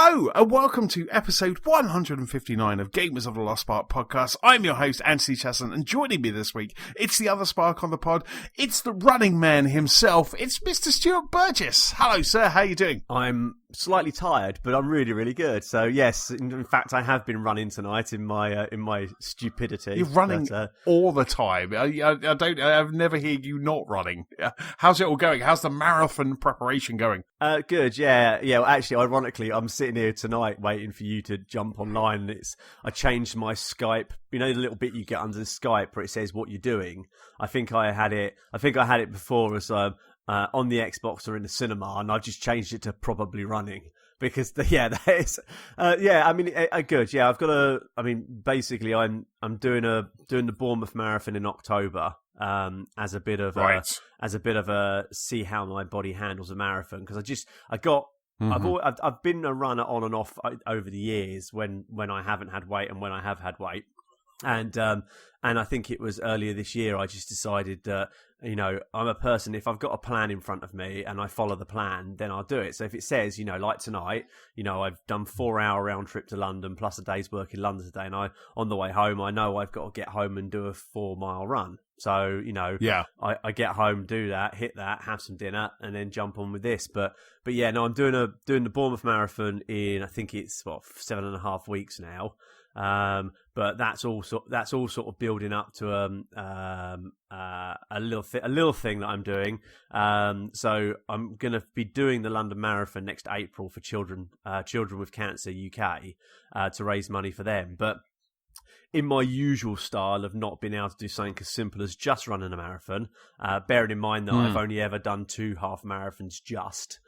Hello, and welcome to episode 159 of Gamers of the Lost Spark podcast. I'm your host, Antony Chesson, and joining me this week, it's the other spark on the pod. It's the running man himself. It's Mr. Stuart Burgess. Hello, sir. How are you doing? I'm slightly tired, but I'm really, really good. So yes, in fact, I have been running tonight in my stupidity. You're running all the time. I've never heard you not running. How's it all going? How's the marathon preparation going? Good. Yeah. Well, actually, ironically, I'm sitting here tonight waiting for you to jump online. And I changed my Skype. You know the little bit you get under the Skype where it says what you're doing. I think I had it before as on the Xbox or in the cinema, and I've just changed it to probably running because that is I mean good. Yeah, I've got a. I mean, basically, I'm doing the Bournemouth Marathon in October. As a bit of a see how my body handles a marathon, because I've been a runner on and off over the years when I haven't had weight and when I have had weight. And I think it was earlier this year I just decided that, I'm a person, if I've got a plan in front of me and I follow the plan, then I'll do it. So if it says, like tonight, I've done 4-hour round trip to London plus a day's work in London today, and on the way home, I know I've got to get home and do a 4-mile run. So, I get home, do that, hit that, have some dinner, and then jump on with this. But yeah, no, I'm doing the Bournemouth Marathon in, I think it's 7.5 weeks now. But that's all sort of building up to a little thing that I'm doing. So I'm going to be doing the London Marathon next April for children with cancer UK, to raise money for them. But in my usual style of not being able to do something as simple as just running a marathon, bearing in mind that I've only ever done 2 half marathons just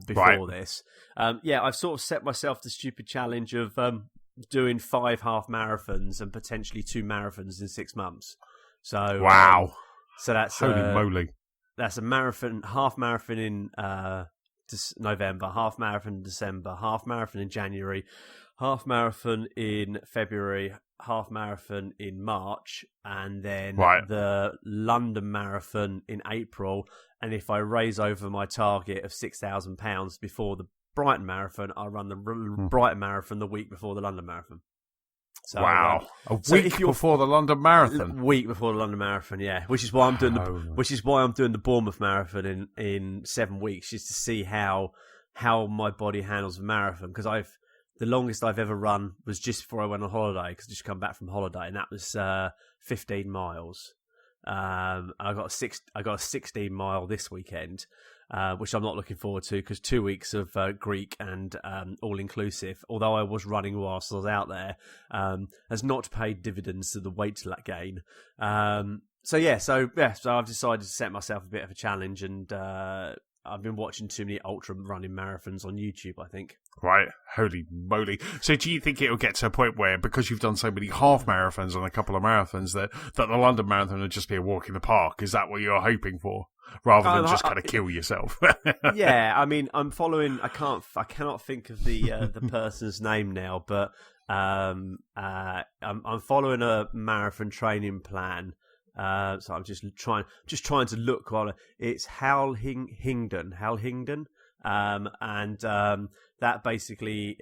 before this. I've sort of set myself the stupid challenge of doing 5 half marathons and potentially 2 marathons in 6 months. So wow, so that's holy moly. That's a marathon, half marathon in November, half marathon in December, half marathon in January, half marathon in February, half marathon in March, and then the London Marathon in April. And if I raise over my target of £6,000 before the Brighton Marathon, I run the Brighton Marathon the week before the London Marathon. So, wow, a week before the London Marathon. Week before the London Marathon, yeah. Which is why I'm doing the Bournemouth Marathon in 7 weeks, just to see how my body handles a marathon. Because the longest I've ever run was just before I went on holiday, because I just come back from holiday, and that was 15 miles. I got a 16 mile this weekend, which I'm not looking forward to, because 2 weeks of Greek and all inclusive, although I was running whilst I was out there, has not paid dividends to the weight gain. So I've decided to set myself a bit of a challenge, and I've been watching too many ultra running marathons on YouTube, I think. Right, holy moly. So do you think it'll get to a point where, because you've done so many half marathons and a couple of marathons, that the London Marathon will just be a walk in the park? Is that what you're hoping for? Rather than just kind of kill yourself? Yeah, I mean, I'm following, I cannot think of the person's name now, but I'm following a marathon training plan. So I'm just trying to look on it. It's Hal Hingdon, and that basically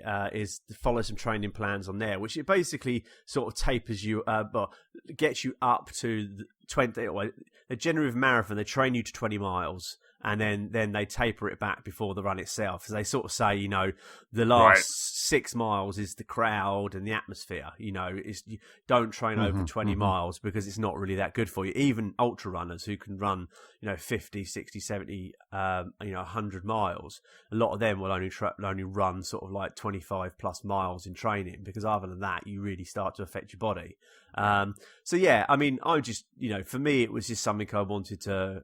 follow some training plans on there, which it basically sort of tapers you, gets you up to 20. A generative marathon, they train you to 20 miles, and then they taper it back before the run itself. So they sort of say, the last 6 miles is the crowd and the atmosphere. You don't train over 20 miles, because it's not really that good for you. Even ultra runners who can run, 50, 60, 70, 100 miles, a lot of them will only run sort of like 25 plus miles in training, because other than that, you really start to affect your body. So yeah, I mean, I just, for me, it was just something I wanted to.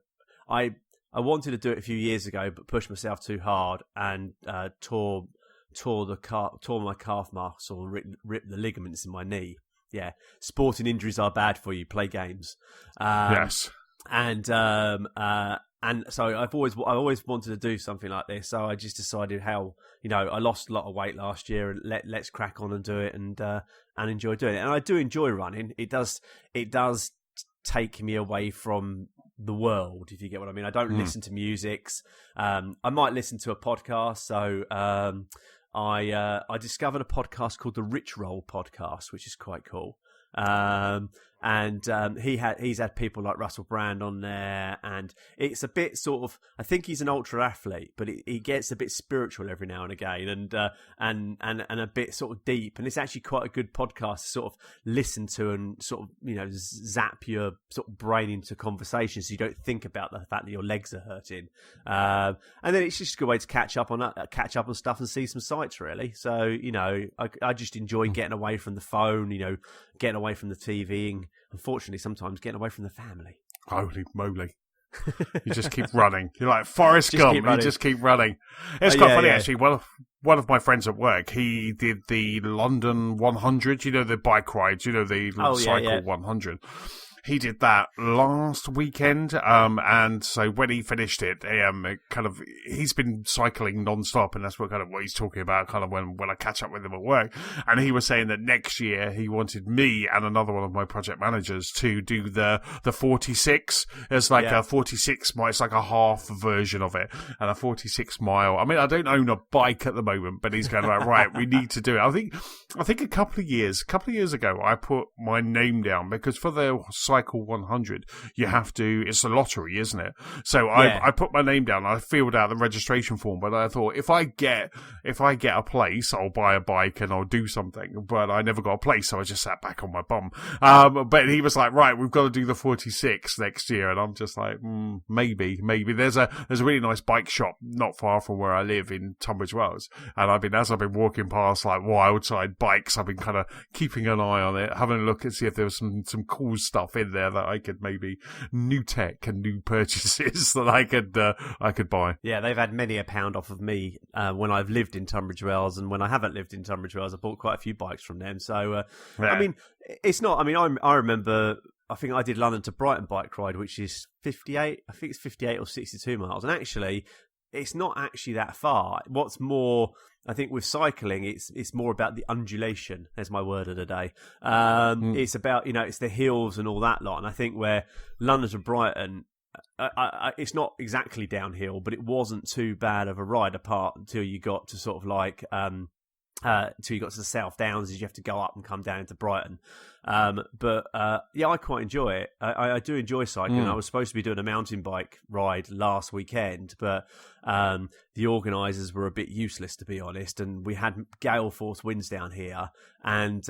I wanted to do it a few years ago, but pushed myself too hard and tore my calf muscle and ripped the ligaments in my knee. Yeah, sporting injuries are bad for you. Play games. Yes. And so I've always wanted to do something like this. So I just decided I lost a lot of weight last year, and let's crack on and do it and enjoy doing it. And I do enjoy running. It does take me away from the world, if you get what I mean. I don't listen to musics. I might listen to a podcast. So I discovered a podcast called the Rich Roll Podcast, which is quite cool. He's had people like Russell Brand on there, and it's a bit sort of, I think he's an ultra athlete, but he gets a bit spiritual every now and again, and a bit sort of deep, and it's actually quite a good podcast to sort of listen to and sort of, you know, zap your sort of brain into conversation so you don't think about the fact that your legs are hurting, and then it's just a good way to catch up on stuff and see some sights, really. So, you know, I just enjoy getting away from the phone, you know, getting away from the TVing. Unfortunately, sometimes getting away from the family. Holy moly. You just keep running. You're like Forrest Gump. You just keep running. It's quite funny, actually. One of my friends at work, he did the London 100, you know, the bike rides, you know, the cycle 100. He did that last weekend, and so when he finished it, he's been cycling non-stop, and that's what he's talking about, kind of when I catch up with him at work. And he was saying that next year he wanted me and another one of my project managers to do the 46. It's like a 46 mile, it's like a half version of it, and a 46 mile. I mean, I don't own a bike at the moment, but he's going like, right, we need to do it. I think a couple of years ago, I put my name down because for the Cycle 100, you have to, it's a lottery, isn't it? So I put my name down, I filled out the registration form, but I thought if I get a place, I'll buy a bike and I'll do something, but I never got a place, so I just sat back on my bum. But he was like, right, we've got to do the 46 next year, and I'm just like, maybe. There's a really nice bike shop not far from where I live in Tunbridge Wells, and as I've been walking past like wild side bikes, I've been kind of keeping an eye on it, having a look and see if there was some cool stuff in there that I could maybe new tech and new purchases that I could buy. Yeah, they've had many a pound off of me when I've lived in Tunbridge Wells, and when I haven't lived in Tunbridge Wells, I bought quite a few bikes from them. So I mean, it's not. I mean, I remember. I think I did London to Brighton bike ride, which is 58. I think it's 58 or 62 miles, and actually, it's not actually that far. What's more, I think with cycling, it's more about the undulation. There's my word of the day. It's about, you know, it's the hills and all that lot. And I think where London to Brighton, it's not exactly downhill, but it wasn't too bad of a ride apart until you got to sort of like till you got to the South Downs, you have to go up and come down into Brighton. But I quite enjoy it. I do enjoy cycling. I was supposed to be doing a mountain bike ride last weekend, but the organisers were a bit useless, to be honest. And we had gale force winds down here, and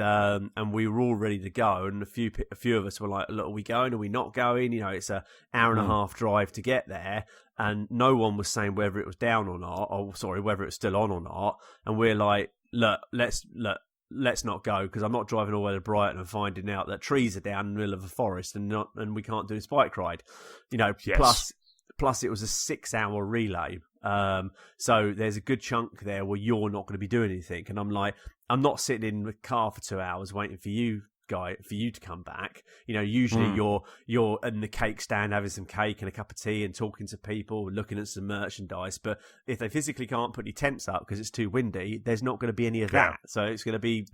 we were all ready to go. And a few of us were like, "Look, are we going? Are we not going?" You know, it's an hour and a half drive to get there. And no one was saying whether it was down or not, whether it was still on or not. And we're like, look, let's not go, because I'm not driving all the way to Brighton and finding out that trees are down in the middle of a forest and we can't do this bike ride. You know, yes. Plus it was a 6-hour relay. So there's a good chunk there where you're not going to be doing anything. And I'm like, I'm not sitting in the car for 2 hours waiting for you to come back. You know, usually you're in the cake stand having some cake and a cup of tea and talking to people, looking at some merchandise. But if they physically can't put any tents up because it's too windy, there's not going to be any of that. So it's going to be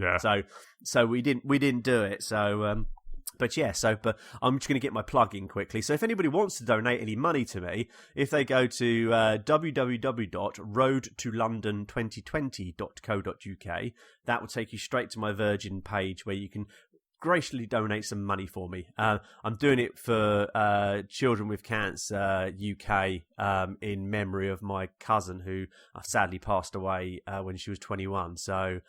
so we didn't do it. So but I'm just going to get my plug in quickly. So if anybody wants to donate any money to me, if they go to www.roadtolondon2020.co.uk, that will take you straight to my Virgin page where you can graciously donate some money for me. I'm doing it for Children with Cancer UK in memory of my cousin who sadly passed away when she was 21. So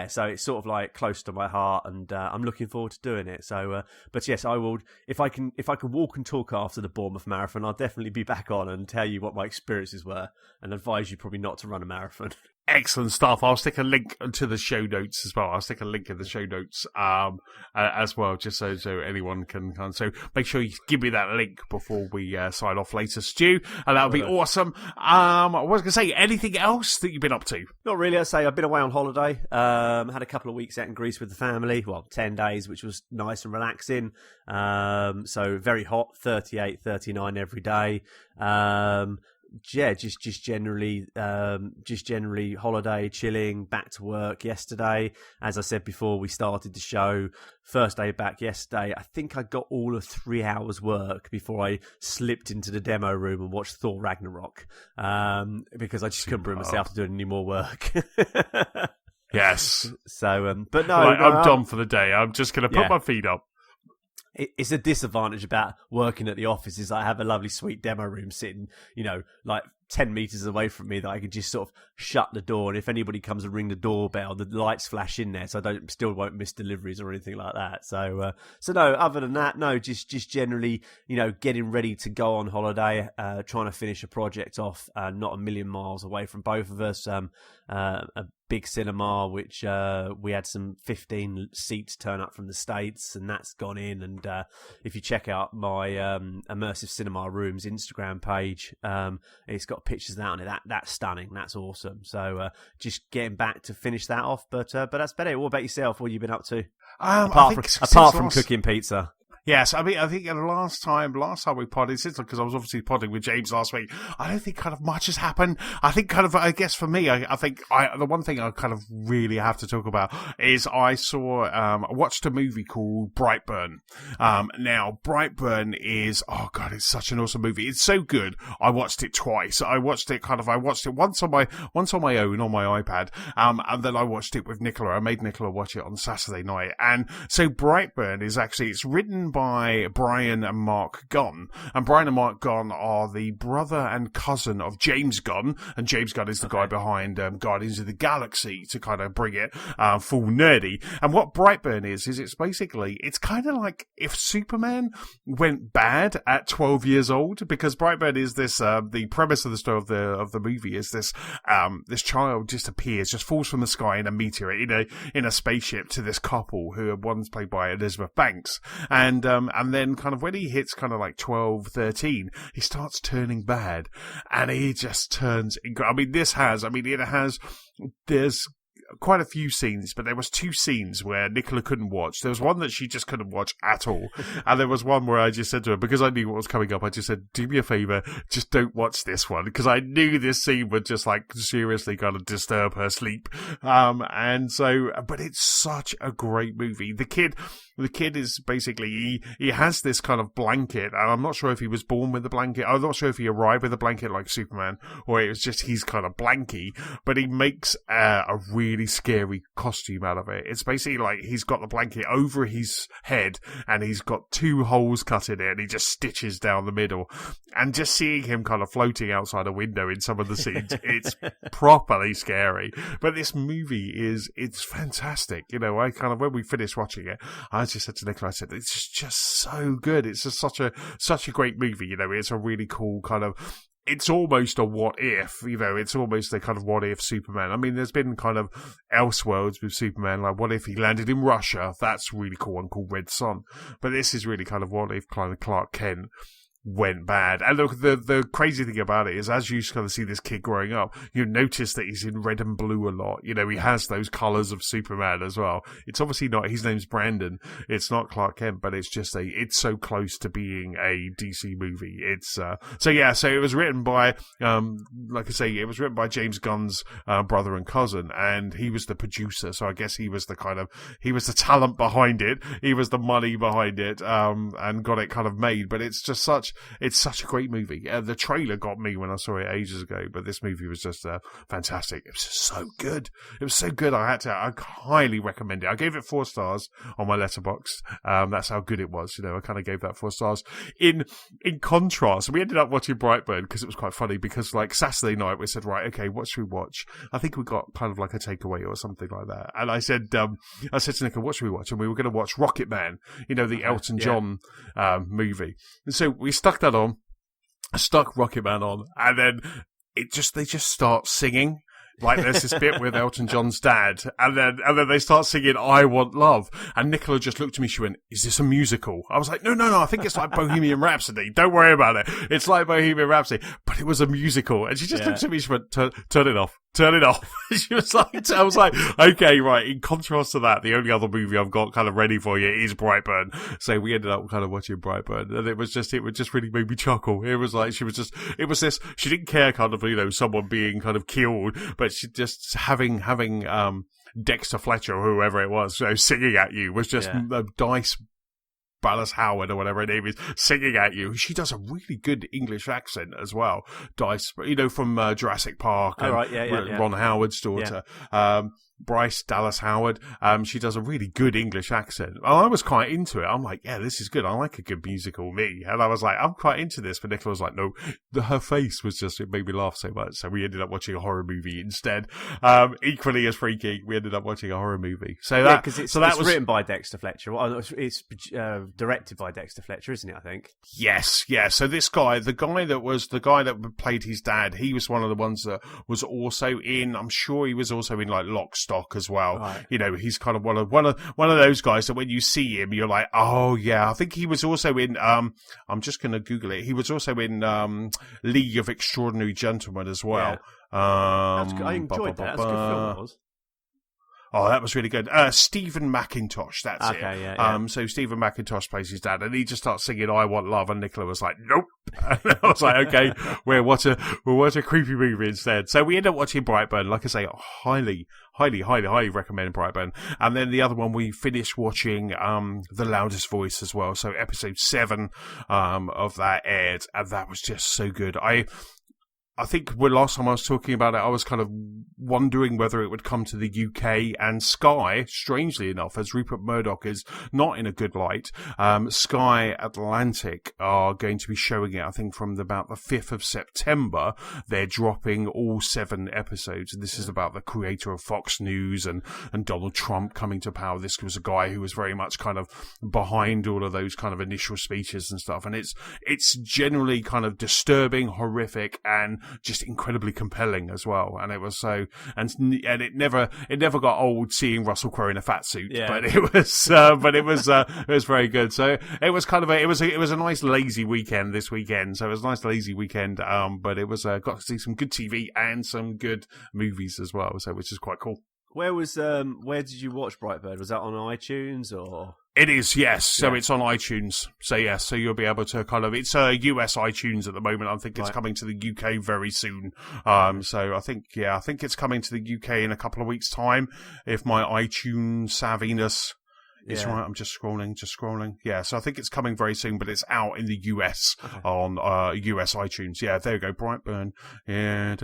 so it's sort of like close to my heart, and I'm looking forward to doing it. So, but yes, I will. If I can walk and talk after the Bournemouth Marathon, I'll definitely be back on and tell you what my experiences were, and advise you probably not to run a marathon. Excellent stuff. I'll stick a link to the show notes as well. I'll stick a link in the show notes as well, just so anyone can. So make sure you give me that link before we sign off later, Stu, and that would be awesome. I was going to say, anything else that you've been up to? Not really. I'd say I've been away on holiday. Had a couple of weeks out in Greece with the family. Well, 10 days, which was nice and relaxing. So very hot, 38, 39 every day. just generally holiday, chilling, back to work yesterday. As I said before, we started the show. First day back yesterday. I think I got all of 3 hours work before I slipped into the demo room and watched Thor Ragnarok, because I just couldn't bring myself to do any more work. Yes. So, but no, I'm done for the day. I'm just going to put my feet up. It's a disadvantage about working at the office is I have a lovely sweet demo room sitting, like 10 meters away from me that I can just sort of shut the door. And if anybody comes and ring the doorbell, the lights flash in there, so I still won't miss deliveries or anything like that. So no, other than that, no, just generally, getting ready to go on holiday, trying to finish a project off, not a million miles away from both of us. A big cinema, which we had some 15 seats turn up from the States, and that's gone in. And if you check out my Immersive Cinema Rooms Instagram page, it's got pictures of that on it. That's stunning. That's awesome. So just getting back to finish that off. But that's better. What about yourself? What have you been up to? Apart from cooking pizza. Yes, I mean, I think last time we podded, because I was obviously podding with James last week, I don't think kind of much has happened. I think I guess for me, I think the one thing I kind of really have to talk about is I watched a movie called Brightburn. Now, Brightburn is, oh God, it's such an awesome movie. It's so good. I watched it twice. I watched it once on my own on my iPad, and then I watched it with Nicola. I made Nicola watch it on Saturday night. And so Brightburn is it's written by Brian and Mark Gunn. And Brian and Mark Gunn are the brother and cousin of James Gunn. And James Gunn is the guy behind Guardians of the Galaxy, to kind of bring it full nerdy. And what Brightburn is it's kind of like if Superman went bad at 12 years old, because Brightburn is this, the premise of the story of the movie is this child just appears, just falls from the sky in a meteor, in a spaceship to this couple who are one's played by Elizabeth Banks. And then kind of when he hits kind of like 12, 13, he starts turning bad, and he just turns. I mean, there's quite a few scenes, but there was 2 scenes where Nicola couldn't watch. There was one that she just couldn't watch at all, and there was one where I just said to her, because I knew what was coming up, I just said, do me a favour, just don't watch this one, because I knew this scene would just like seriously kind of disturb her sleep. And so, but it's such a great movie. The kid is basically, he has this kind of blanket, and I'm not sure if he was born with the blanket. I'm not sure if he arrived with a blanket like Superman, or it was just he's kind of blanky, but he makes a really scary costume out of it. It's basically like he's got the blanket over his head, and he's got 2 holes cut in it, and he just stitches down the middle. And just seeing him kind of floating outside a window in some of the scenes, it's properly scary. But this movie it's fantastic. I kind of, when we finished watching it, I just said to Nicola, I said, it's just so good. It's just such a great movie. It's a really cool kind of, it's almost a what if, it's almost a kind of what if Superman. I mean, there's been kind of Elseworlds with Superman, like what if he landed in Russia? That's really cool, one called Red Son. But this is really kind of what if kind of Clark Kent went bad. And look, the crazy thing about it is, as you kind of see this kid growing up, you notice that he's in red and blue a lot. He has those colours of Superman as well. It's obviously not, his name's Brandon. It's not Clark Kent, but it's just it's so close to being a DC movie. It's, so it was written by, like I say, it was written by James Gunn's brother and cousin, and he was the producer. So I guess he was the talent behind it. He was the money behind it, and got it kind of made. But it's just such a great movie. The trailer got me when I saw it ages ago, but this movie was just fantastic. It was just so good. It was so good. I highly recommend it. I gave it 4 stars on my letterbox. That's how good it was. I kind of gave that 4 stars. In contrast, we ended up watching Brightburn because it was quite funny, because like Saturday night we said, right, okay, what should we watch? I think we got kind of like a takeaway or something like that. And I said to Nicola, what should we watch? And we were going to watch Rocket Man, the Elton John movie. And so we stuck that on, stuck Rocket Man on, and then they just start singing. Like there's this bit with Elton John's dad, and then they start singing "I Want Love," and Nicola just looked at me. She went, "Is this a musical?" I was like, "No. I think it's like Bohemian Rhapsody. Don't worry about it. It's like Bohemian Rhapsody." But it was a musical, and she just looked at me. She went, "Turn it off. turn it off. She was like, I was like, okay, right. In contrast to that, the only other movie I've got kind of ready for you is Brightburn. So we ended up kind of watching Brightburn, and it just really made me chuckle. It was like, she didn't care kind of, someone being kind of killed, but she just having, Dexter Fletcher or whoever it was, singing at you was just Dice Ballas Howard or whatever her name is, singing at you. She does a really good English accent as well. Dice, from Jurassic Park and Ron Howard's daughter. Yeah. Bryce Dallas Howard. She does a really good English accent. I was quite into it. I'm like, yeah, this is good. I like a good musical, me. And I was like, I'm quite into this. But Nicola was like, no, her face was just, it made me laugh so much. So we ended up watching a horror movie instead. Equally as freaky, we ended up watching a horror movie. So that, because it's was written by Dexter Fletcher. Well, it's directed by Dexter Fletcher, isn't it? I think. Yes, yeah. So this guy, the guy that played his dad, he was one of the ones that was also in. I'm sure he was also in like Lock, Stock as well. Right. He's kind of one of those guys that when you see him, you're like, oh yeah. I think he was also in. I'm just going to Google it. He was also in League of Extraordinary Gentlemen as well. Yeah. I enjoyed that. That's a good film. It was. Oh, that was really good. Stephen McIntosh, that's it. Yeah. So Stephen McIntosh plays his dad, and he just starts singing "I Want Love," and Nicola was like, "Nope." And I was like, "Okay, we'll watch a creepy movie instead." So we end up watching Brightburn. Like I say, highly recommend Brightburn. And then the other one, we finished watching The Loudest Voice as well. So episode 7 of that aired, and that was just so good. I think last time I was talking about it, I was kind of wondering whether it would come to the UK, and Sky, strangely enough, as Rupert Murdoch is not in a good light, Sky Atlantic are going to be showing it, I think, from about the 5th of September. They're dropping all 7 episodes, and this is about the creator of Fox News and Donald Trump coming to power. This was a guy who was very much kind of behind all of those kind of initial speeches and stuff, and it's generally kind of disturbing, horrific, and just incredibly compelling as well. And it was so, and it never got old seeing Russell Crowe in a fat suit. Yeah. But it was very good. So it was kind of it was a nice lazy weekend this weekend. So it was a nice lazy weekend. But it was got to see some good TV and some good movies as well. So which is quite cool. Where did you watch Brightburn? Was that on iTunes or? It is, yes. So it's on iTunes. So yes, so you'll be able to it's US iTunes at the moment. I think it's coming to the UK very soon. So I think it's coming to the UK in a couple of weeks' time. If my iTunes savviness is right, I'm just scrolling. Yeah, so I think it's coming very soon, but it's out in the US on US iTunes. Yeah, there you go, Brightburn. Yeah,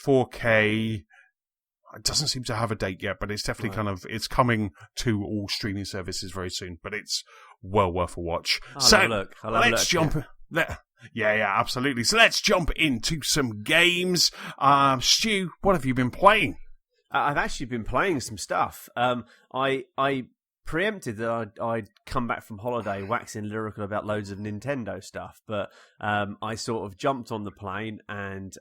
4K. It doesn't seem to have a date yet, but it's definitely it's coming to all streaming services very soon. But it's well worth a watch. Let's jump. Yeah, absolutely. So let's jump into some games. Stu, what have you been playing? I've actually been playing some stuff. I preempted that I'd come back from holiday waxing lyrical about loads of Nintendo stuff, but I sort of jumped on the plane and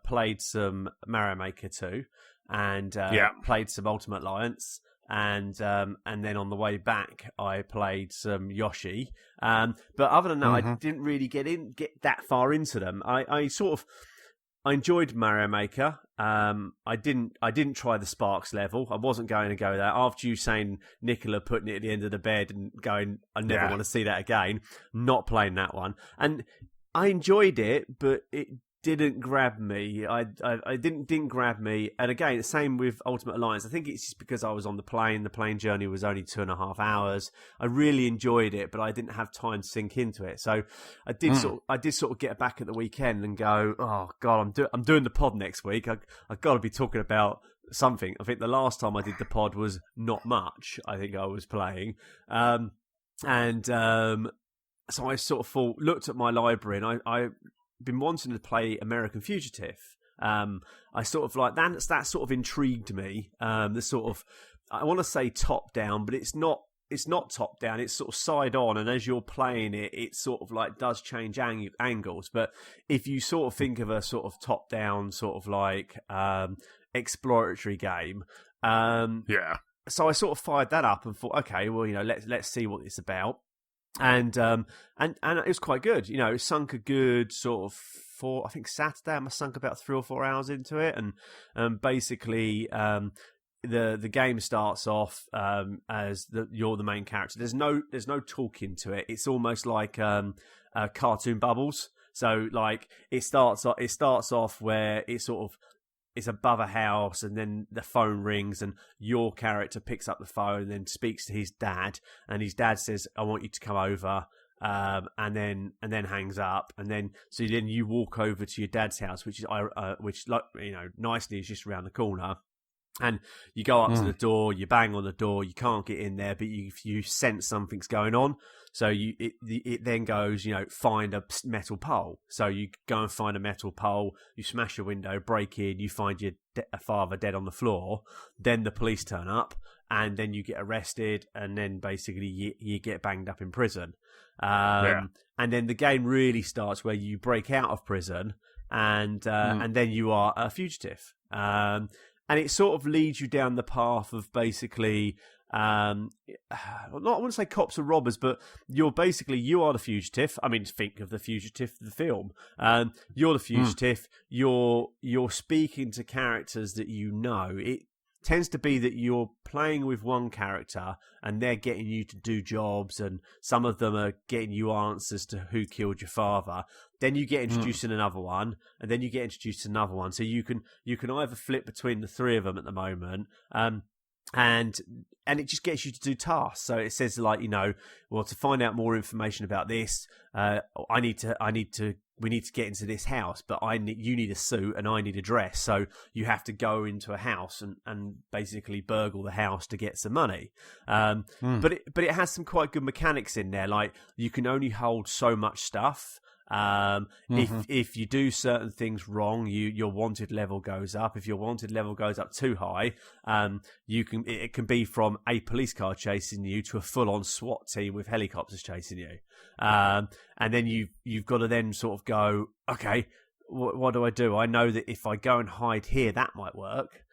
played some Mario Maker 2. And played some Ultimate Alliance, and then on the way back I played some Yoshi. But other than that, I didn't really get that far into them. I enjoyed Mario Maker. I didn't try the Sparks level. I wasn't going to go there after you saying Nicola putting it at the end of the bed and going, I never want to see that again. Not playing that one, and I enjoyed it, but it didn't grab me. I didn't grab me. And again, the same with Ultimate Alliance. I think it's just because I was on the plane. The plane journey was only 2.5 hours. I really enjoyed it, but I didn't have time to sink into it. So I did sort of get back at the weekend and go, oh God, I'm doing the pod next week. I've got to be talking about something. I think the last time I did the pod was not much. I think I was playing, so I sort of looked at my library, and I been wanting to play American Fugitive. I sort of like that sort of intrigued me. The sort of, I want to say top down, but it's not top down. It's sort of side on, and as you're playing it, it sort of like does change angles. But if you sort of think of a sort of top down, sort of like exploratory game, So I sort of fired that up and thought, okay, well, let's see what it's about. And it was quite good. It sunk a good sort of I think Saturday, I must sunk about 3 or 4 hours into it, and basically the game starts off as you're the main character. There's no talking to it. It's almost like cartoon bubbles. So like it starts off where it's above a house, and then the phone rings, and your character picks up the phone and then speaks to his dad, and his dad says, "I want you to come over." And then hangs up, and then you walk over to your dad's house, which nicely is just around the corner. And you go up to the door, you bang on the door, you can't get in there, but you sense something's going on. So it then goes, find a metal pole. So you go and find a metal pole, you smash a window, break in, you find your father dead on the floor. Then the police turn up, and then you get arrested, and then basically you get banged up in prison. And then the game really starts where you break out of prison, and then you are a fugitive. And it sort of leads you down the path of basically, I want to say cops or robbers, but you are the fugitive. I mean, think of the Fugitive, the film. You're the fugitive. You're speaking to characters that you know. It tends to be that you're playing with one character, and they're getting you to do jobs, and some of them are getting you answers to who killed your father. Then you get introduced in another one, and then you get introduced to another one. So you can either flip between the three of them at the moment, and it just gets you to do tasks. So it says like, to find out more information about this, we need to get into this house, but you need a suit and I need a dress. So you have to go into a house and basically burgle the house to get some money. But it has some quite good mechanics in there. Like you can only hold so much stuff. If you do certain things wrong, your wanted level goes up. If your wanted level goes up too high, it can be from a police car chasing you to a full-on SWAT team with helicopters chasing you. And then you've got to then sort of go, okay, what do I do? I know that if I go and hide here, that might work.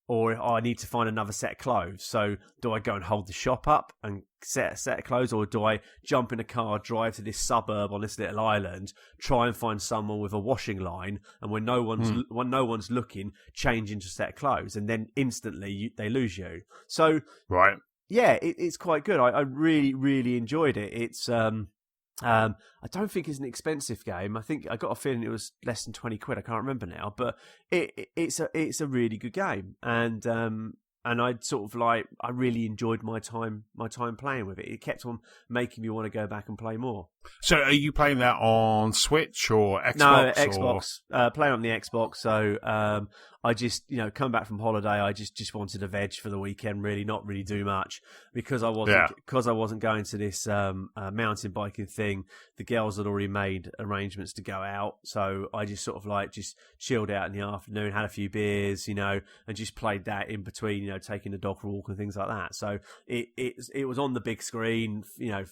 Or I need to find another set of clothes. So do I go and hold the shop up and set a set of clothes, or do I jump in a car, drive to this suburb on this little island, try and find someone with a washing line, and when no one's looking, change into a set of clothes, and then instantly they lose you. So right, yeah, it's quite good. I really, really enjoyed it. It's I don't think it's an expensive game. I think I got a feeling it was less than 20 quid. I can't remember now, but it's a really good game, and I'd sort of I really enjoyed my time playing with it. It kept on making me want to go back and play more. So are you playing that on Switch or Xbox? No, Xbox. Playing on the Xbox. So I just, come back from holiday, I just wanted a veg for the weekend, really, not really do much because I wasn't going to this mountain biking thing. The girls had already made arrangements to go out, so I just sort of just chilled out in the afternoon, had a few beers, and just played that in between, taking the dog for a walk and things like that. So it was on the big screen, I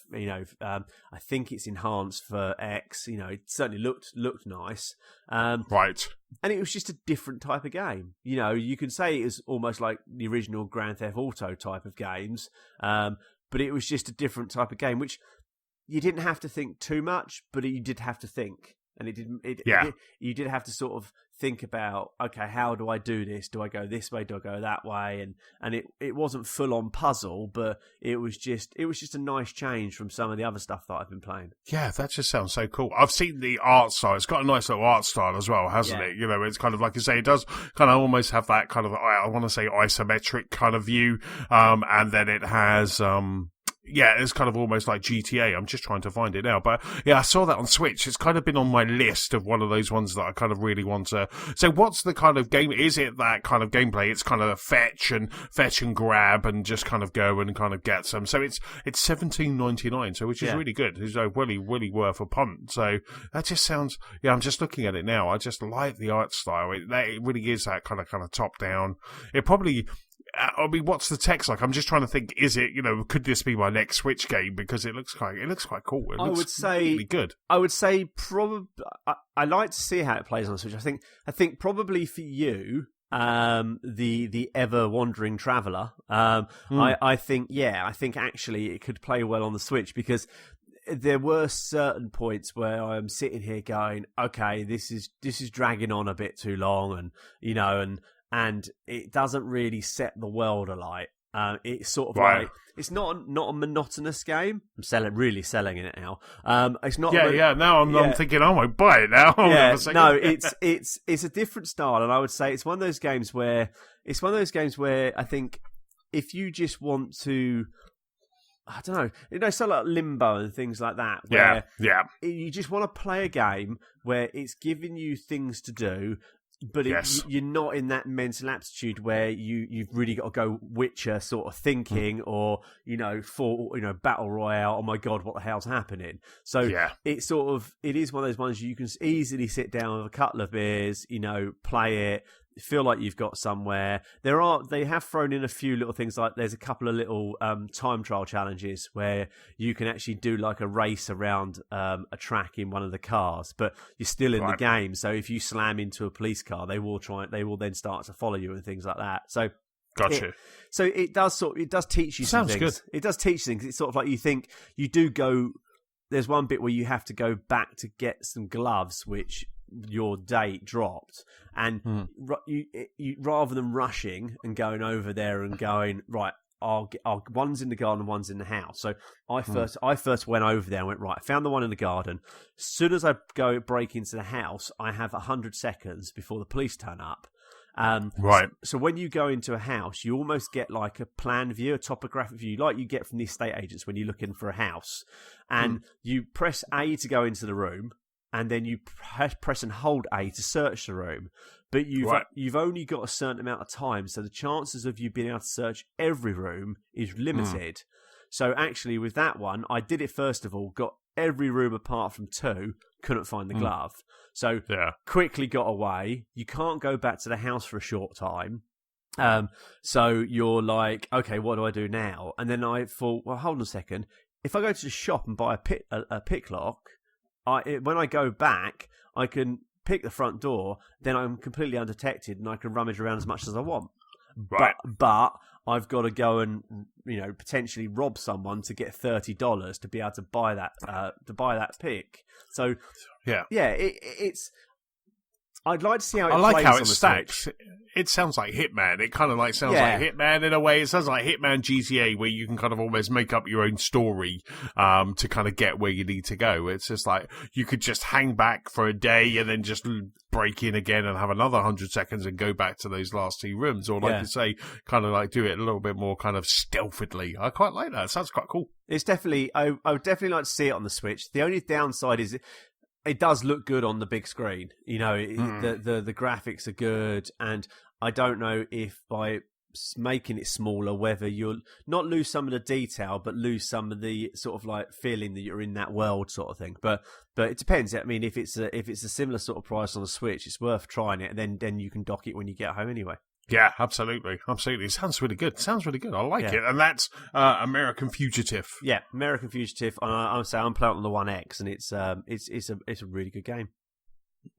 think it's enhanced for X, it certainly looked nice. Right. And it was just a different type of game. You could say it was almost like the original Grand Theft Auto type of games, but it was just a different type of game, which you didn't have to think too much, but you did have to think. And you did have to sort of think about, okay, how do I do this? Do I go this way? Do I go that way? And it wasn't full on puzzle, but it was just a nice change from some of the other stuff that I've been playing. Yeah, that just sounds so cool. I've seen the art style. It's got a nice little art style as well, hasn't it? It's kind of like you say, it does kind of almost have that kind of, I want to say isometric kind of view. And then it has, it's kind of almost like GTA. I'm just trying to find it now. But yeah, I saw that on Switch. It's kind of been on my list of one of those ones that I kind of really want to. So what's the kind of game? Is it that kind of gameplay? It's kind of fetch and grab and just kind of go and kind of get some. So it's $17.99, so which is really good. It's really worth a punt. So that just sounds, I'm just looking at it now. I just like the art style. It really is that kind of top down. It probably, what's the text like? I'm just trying to think. Is it, could this be my next Switch game? Because it looks quite cool. I would say really good. I would say probably. I like to see how it plays on Switch. I think probably for you, the ever wandering traveller. I think actually it could play well on the Switch because there were certain points where I'm sitting here going, okay, this is dragging on a bit too long, and it doesn't really set the world alight. It's sort of like, it's not a monotonous game. I'm really selling it now. It's not. Now I'm thinking, I won't buy it now. It's a different style, and I would say it's one of those games where I think if you just want to, I don't know, so like Limbo and things like that. Where you just want to play a game where it's giving you things to do. But you're not in that mental aptitude where you've really got to go Witcher sort of thinking, or battle royale. Oh my god, what the hell's happening? So it is one of those ones you can easily sit down with a couple of beers, play it. Feel like you've got somewhere. They have thrown in a few little things, like there's a couple of little time trial challenges where you can actually do like a race around a track in one of the cars, but you're still in the game. So if you slam into a police car, they will then start to follow you and things like that. So gotcha. It does teach you some things. Sounds good. It does teach things. It's sort of like you think you do go. There's one bit where you have to go back to get some gloves, which your date dropped, and you rather than rushing and going over there and going right, I'll one's in the garden, one's in the house. So I first went over there and went right. I found the one in the garden. As soon as I go break into the house, I have 100 seconds before the police turn up. So when you go into a house, you almost get like a plan view, a topographic view, like you get from the estate agents when you're looking for a house, and you press A to go into the room. And then you press and hold A to search the room. But you've only got a certain amount of time, so the chances of you being able to search every room is limited. So actually, with that one, I did it first of all, got every room apart from 2, couldn't find the glove. So quickly got away. You can't go back to the house for a short time. So you're like, okay, what do I do now? And then I thought, well, hold on a second. If I go to the shop and buy a pick lock, when I go back, I can pick the front door, then I'm completely undetected and I can rummage around as much as I want. Right. But I've got to go and potentially rob someone to get $30 to be able to buy that pick. So it's. I'd like to see how it plays. I like how it stacks. It sounds like Hitman. It kind of like sounds like Hitman in a way. It sounds like Hitman GTA, where you can kind of almost make up your own story to kind of get where you need to go. It's just like you could just hang back for a day and then just break in again and have another 100 seconds and go back to those last 2 rooms. Or like you say, kind of like do it a little bit more kind of stealthily. I quite like that. It sounds quite cool. It's definitely, I would definitely like to see it on the Switch. The only downside is it does look good on the big screen. The graphics are good, and I don't know if by making it smaller, whether you'll not lose some of the detail, but lose some of the sort of like feeling that you're in that world, sort of thing. But it depends. I mean, if it's a similar sort of price on the Switch, it's worth trying it, and then you can dock it when you get home anyway. Yeah, absolutely. It sounds really good. I like it. And that's American Fugitive. Yeah, American Fugitive. And I'm playing on the One X, and it's a really good game.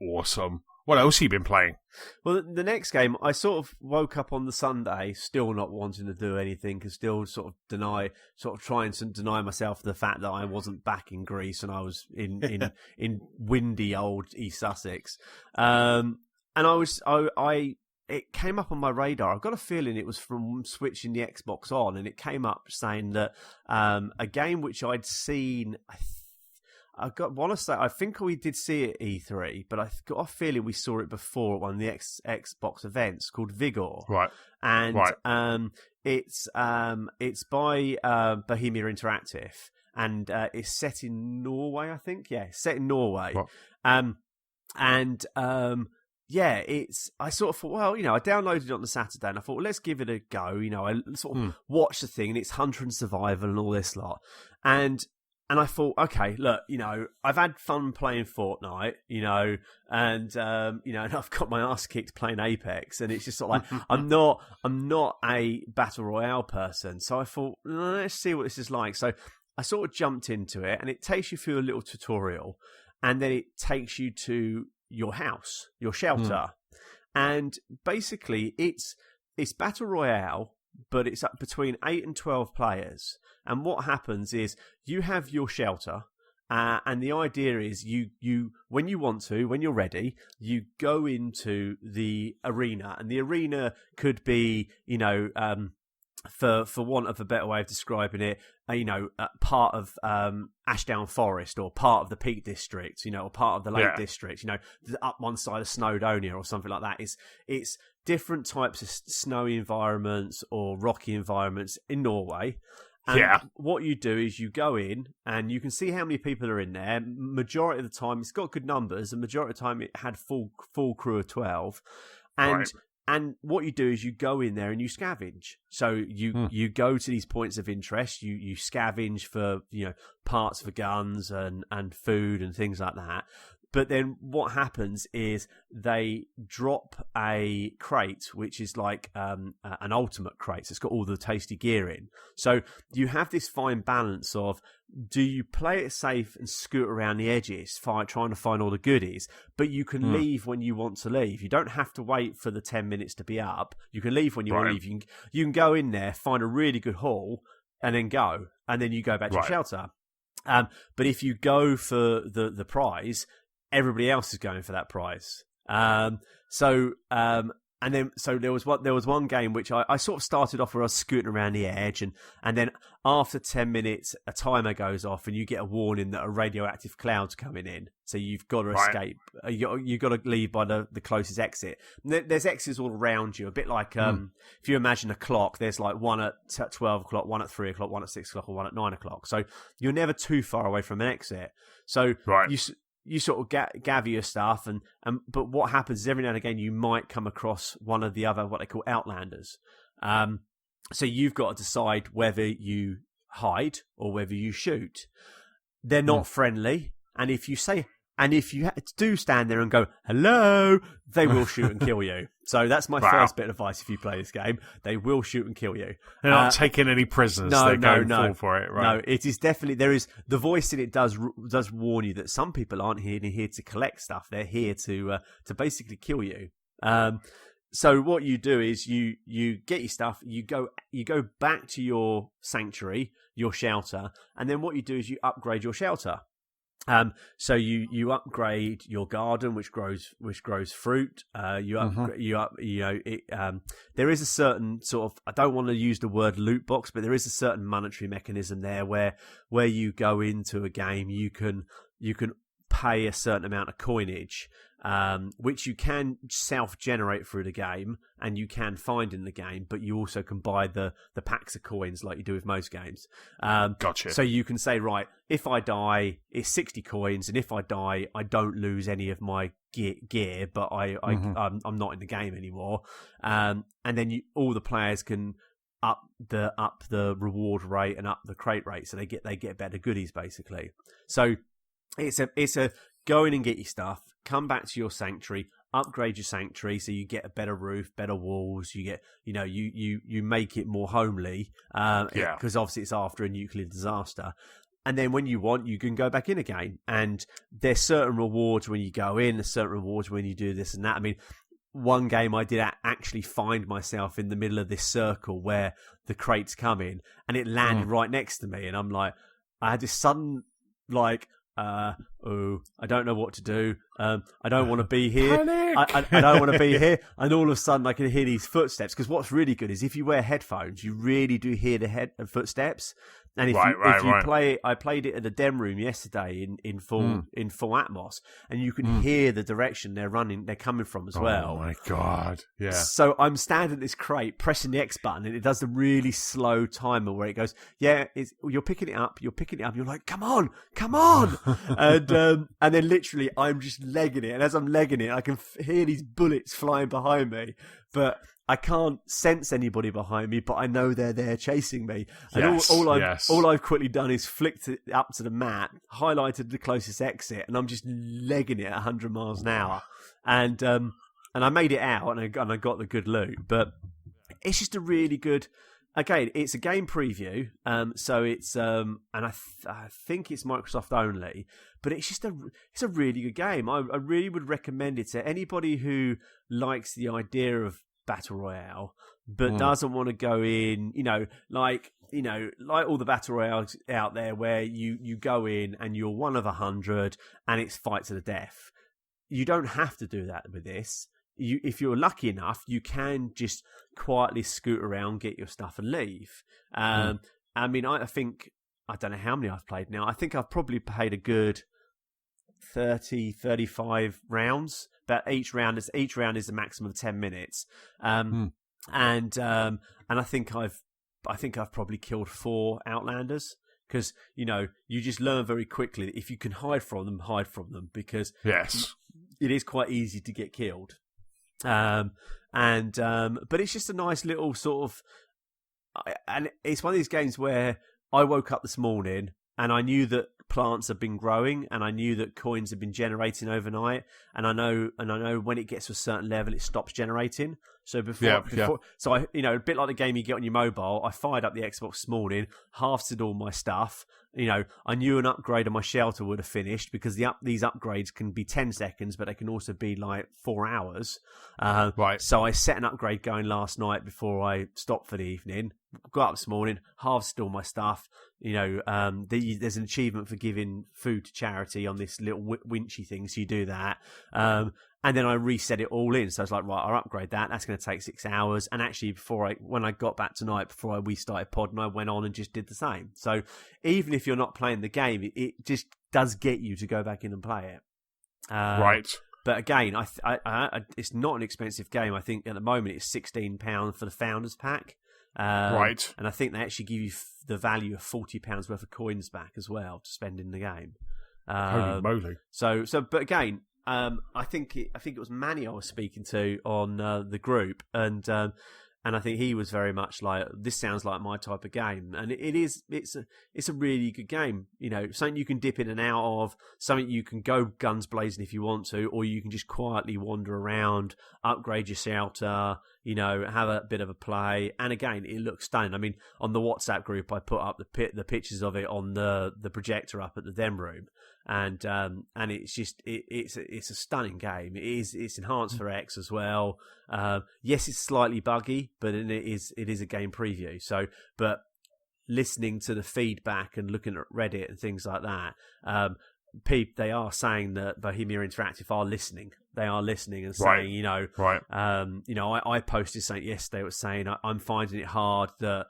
Awesome. What else have you been playing? Well, the next game, I sort of woke up on the Sunday, still not wanting to do anything, and still sort of trying to deny myself the fact that I wasn't back in Greece and I was in windy old East Sussex. And it came up on my radar. I've got a feeling it was from switching the Xbox on, and it came up saying that a game which I'd seen. I think we did see it at E3, but I've got a feeling we saw it before at one of the Xbox events, called Vigor. Right. And it's by Bohemia Interactive, and it's set in Norway, I think. Yeah, set in Norway. Right. I sort of thought, well, I downloaded it on the Saturday, and I thought, well, let's give it a go. I sort of watched the thing, and it's hunter and survival and all this lot. And I thought, okay, look, I've had fun playing Fortnite, and I've got my ass kicked playing Apex, and it's just sort of like, I'm not a battle royale person. So I thought, let's see what this is like. So I sort of jumped into it, and it takes you through a little tutorial, and then it takes you to your house, your shelter. And basically it's battle royale, but it's up between 8 and 12 players. And what happens is you have your shelter, And the idea is you when you're ready, you go into the arena, and the arena could be, for want of a better way of describing it, part of Ashdown Forest, or part of the Peak District, or part of the Lake District, up one side of Snowdonia or something like that. It's different types of snowy environments or rocky environments in Norway. And what you do is you go in and you can see how many people are in there. Majority of the time, it's got good numbers. The majority of the time, it had full crew of 12. And what you do is you go in there and you scavenge. So you go to these points of interest. You scavenge for parts for guns and food and things like that. But then what happens is they drop a crate, which is like an ultimate crate. So it's got all the tasty gear in. So you have this fine balance of, do you play it safe and scoot around the edges, trying to find all the goodies, but you can leave when you want to leave. You don't have to wait for the 10 minutes to be up. You can leave when you want to leave. You can go in there, find a really good haul, and then go. And then you go back to your shelter. But if you go for the prize, everybody else is going for that prize. So there was one game which I sort of started off where I was scooting around the edge, and then after 10 minutes a timer goes off and you get a warning that a radioactive cloud's coming in. So you've got to escape. You've got to leave by the closest exit. There's exits all around you, a bit like if you imagine a clock. There's like one at 12 o'clock, one at 3 o'clock, one at 6 o'clock, or one at 9 o'clock. So you're never too far away from an exit. So you sort of gather your stuff, but what happens is every now and again you might come across one of the other, what they call outlanders. So you've got to decide whether you hide or whether you shoot. They're not friendly, and if you do stand there and go hello, they will shoot and kill you. So that's my first bit of advice. If you play this game, they will shoot and kill you. They're not taking any prisoners. They're going full for it. Right? No, it is definitely, there is, the voice in it does warn you that some people aren't here to collect stuff. They're here to basically kill you. So what you do is you get your stuff, you go back to your sanctuary, your shelter, and then what you do is you upgrade your shelter. So you upgrade your garden, which grows fruit. There is a certain sort of, I don't want to use the word loot box, but there is a certain monetary mechanism there where you go into a game, you can pay a certain amount of coinage, which you can self-generate through the game and you can find in the game, but you also can buy the packs of coins like you do with most games. Gotcha. So you can say, right, if I die, it's 60 coins, and if I die, I don't lose any of my gear, but I'm not in the game anymore. And then all the players can up the reward rate and up the crate rate, so they get better goodies basically. So it's a go in and get your stuff, come back to your sanctuary, upgrade your sanctuary so you get a better roof, better walls, you get, you make it more homely, because obviously it's after a nuclear disaster. And then when you want, you can go back in again. And there's certain rewards when you go in, there's certain rewards when you do this and that. I mean, one game I did actually find myself in the middle of this circle where the crates come in, and it landed right next to me. And I'm like, I had this sudden, like, I don't know what to do. I don't want to be here. I don't want to be here. And all of a sudden, I can hear these footsteps. Because what's really good is if you wear headphones, you really do hear the footsteps. And if you play it, I played it at the dem room yesterday in full Atmos, and you can hear the direction they're coming from as well. Oh my god! Yeah. So I'm standing at this crate, pressing the X button, and it does the really slow timer where it goes, you're picking it up. You're like, come on, and then literally I'm just legging it, and as I'm legging it, I can hear these bullets flying behind me, but I can't sense anybody behind me, but I know they're there chasing me. And all I've quickly done is flicked it up to the map, highlighted the closest exit, and I'm just legging it at 100 miles an hour. And I made it out, and I got the good loot. But it's just a really good. Again, it's a game preview, so it's and I think it's Microsoft only, but it's a really good game. I really would recommend it to anybody who likes the idea of Battle Royale, but doesn't want to go in, like like all the battle royales out there where you go in and you're one of 100 and it's fight to the death. You don't have to do that with this. If you're lucky enough, you can just quietly scoot around, get your stuff and leave. I mean, I think, I don't know how many I've played now. I think I've probably played a good 30, 35 rounds, but each round is a maximum of 10 minutes. And I think I've probably killed 4 Outlanders, because you just learn very quickly that if you can hide from them, because it is quite easy to get killed. But it's just a nice little sort of, and it's one of these games where I woke up this morning and I knew that plants have been growing, and I knew that coins have been generating overnight, and I know when it gets to a certain level, it stops generating. So so I, a bit like the game you get on your mobile, I fired up the Xbox this morning, halved all my stuff. I knew an upgrade on my shelter would have finished, because these upgrades can be 10 seconds, but they can also be like 4 hours. Right. So I set an upgrade going last night before I stopped for the evening. Got up this morning, halved all my stuff. There's an achievement for giving food to charity on this little winchy thing, so you do that. And then I reset it all in. So I was like, right, I'll upgrade that. That's going to take 6 hours. And actually, when I got back tonight, before we started podding, I went on and just did the same. So even if you're not playing the game, it just does get you to go back in and play it. Right. But again, it's not an expensive game. I think at the moment it's £16 for the Founders Pack. Right. And I think they actually give you the value of £40 worth of coins back as well to spend in the game. Holy moly. But again, I think it was Manny I was speaking to on the group, and I think he was very much like, this sounds like my type of game, and it's a really good game. Something you can dip in and out of, something you can go guns blazing if you want to, or you can just quietly wander around, upgrade your shelter, have a bit of a play. And again, it looks stunning. I mean, on the WhatsApp group, I put up the pictures of it on the projector up at the den room. And it's just it's a stunning game. It's enhanced for X as well. Yes, it's slightly buggy, but it is a game preview. So, but listening to the feedback and looking at Reddit and things like that, they are saying that Bohemia Interactive are listening. They are listening and saying, I posted something yesterday. It was saying I'm finding it hard that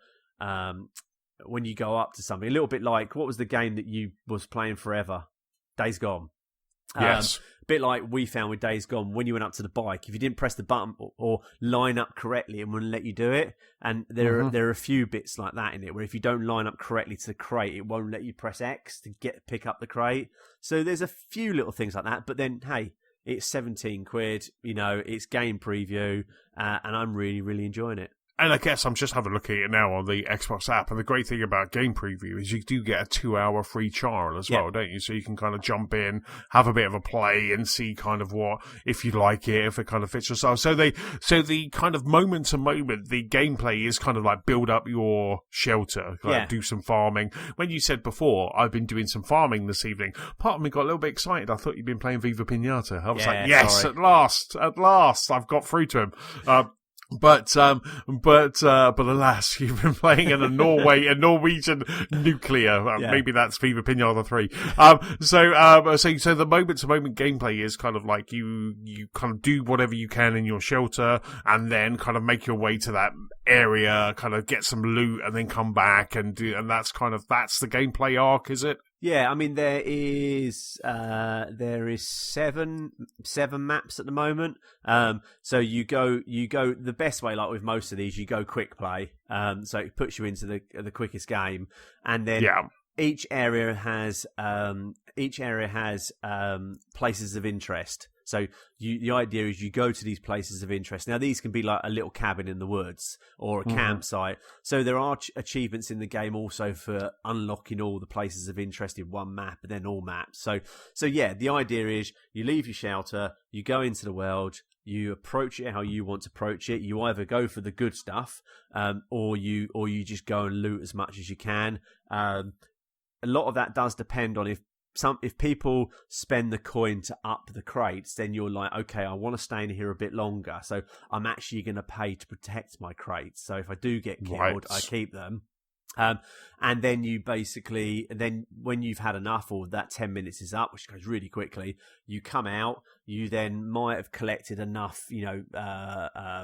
when you go up to something, a little bit like, what was the game that you was playing forever? Days Gone. Yes. A bit like we found with Days Gone, when you went up to the bike, if you didn't press the button or line up correctly, it wouldn't let you do it. And there are a few bits like that in it, where if you don't line up correctly to the crate, it won't let you press X to pick up the crate. So there's a few little things like that. But then, hey, it's 17 quid, it's game preview, and I'm really, really enjoying it. And I guess I'm just having a look at it now on the Xbox app, and the great thing about Game Preview is you do get a 2-hour free trial as well, don't you? So you can kind of jump in, have a bit of a play, and see kind of what, if you like it, if it kind of fits your style. So the kind of moment to moment, the gameplay is kind of like build up your shelter, do some farming. When you said before, I've been doing some farming this evening, part of me got a little bit excited. I thought you'd been playing Viva Piñata. I was like, yes, sorry. at last, I've got through to him. But alas, you've been playing in a Norwegian nuclear. Maybe that's Viva Piñata 3. So the moment-to-moment gameplay is kind of like you kind of do whatever you can in your shelter, and then kind of make your way to that area, kind of get some loot, and then come back and that's the gameplay arc, is it? Yeah, I mean there is 7 maps at the moment. So you go the best way, like with most of these, you go quick play. So it puts you into the quickest game, and then each area has places of interest. So the idea is you go to these places of interest. Now, these can be like a little cabin in the woods or a campsite. So there are achievements in the game also for unlocking all the places of interest in one map and then all maps. So yeah, the idea is you leave your shelter, you go into the world, you approach it how you want to approach it. You either go for the good stuff, or you just go and loot as much as you can. A lot of that does depend on if people spend the coin to up the crates, then you're like, okay, I want to stay in here a bit longer, so I'm actually going to pay to protect my crates. So if I do get killed, I keep them. And then you basically, then when you've had enough, or that 10 minutes is up, which goes really quickly, you come out. You then might have collected enough,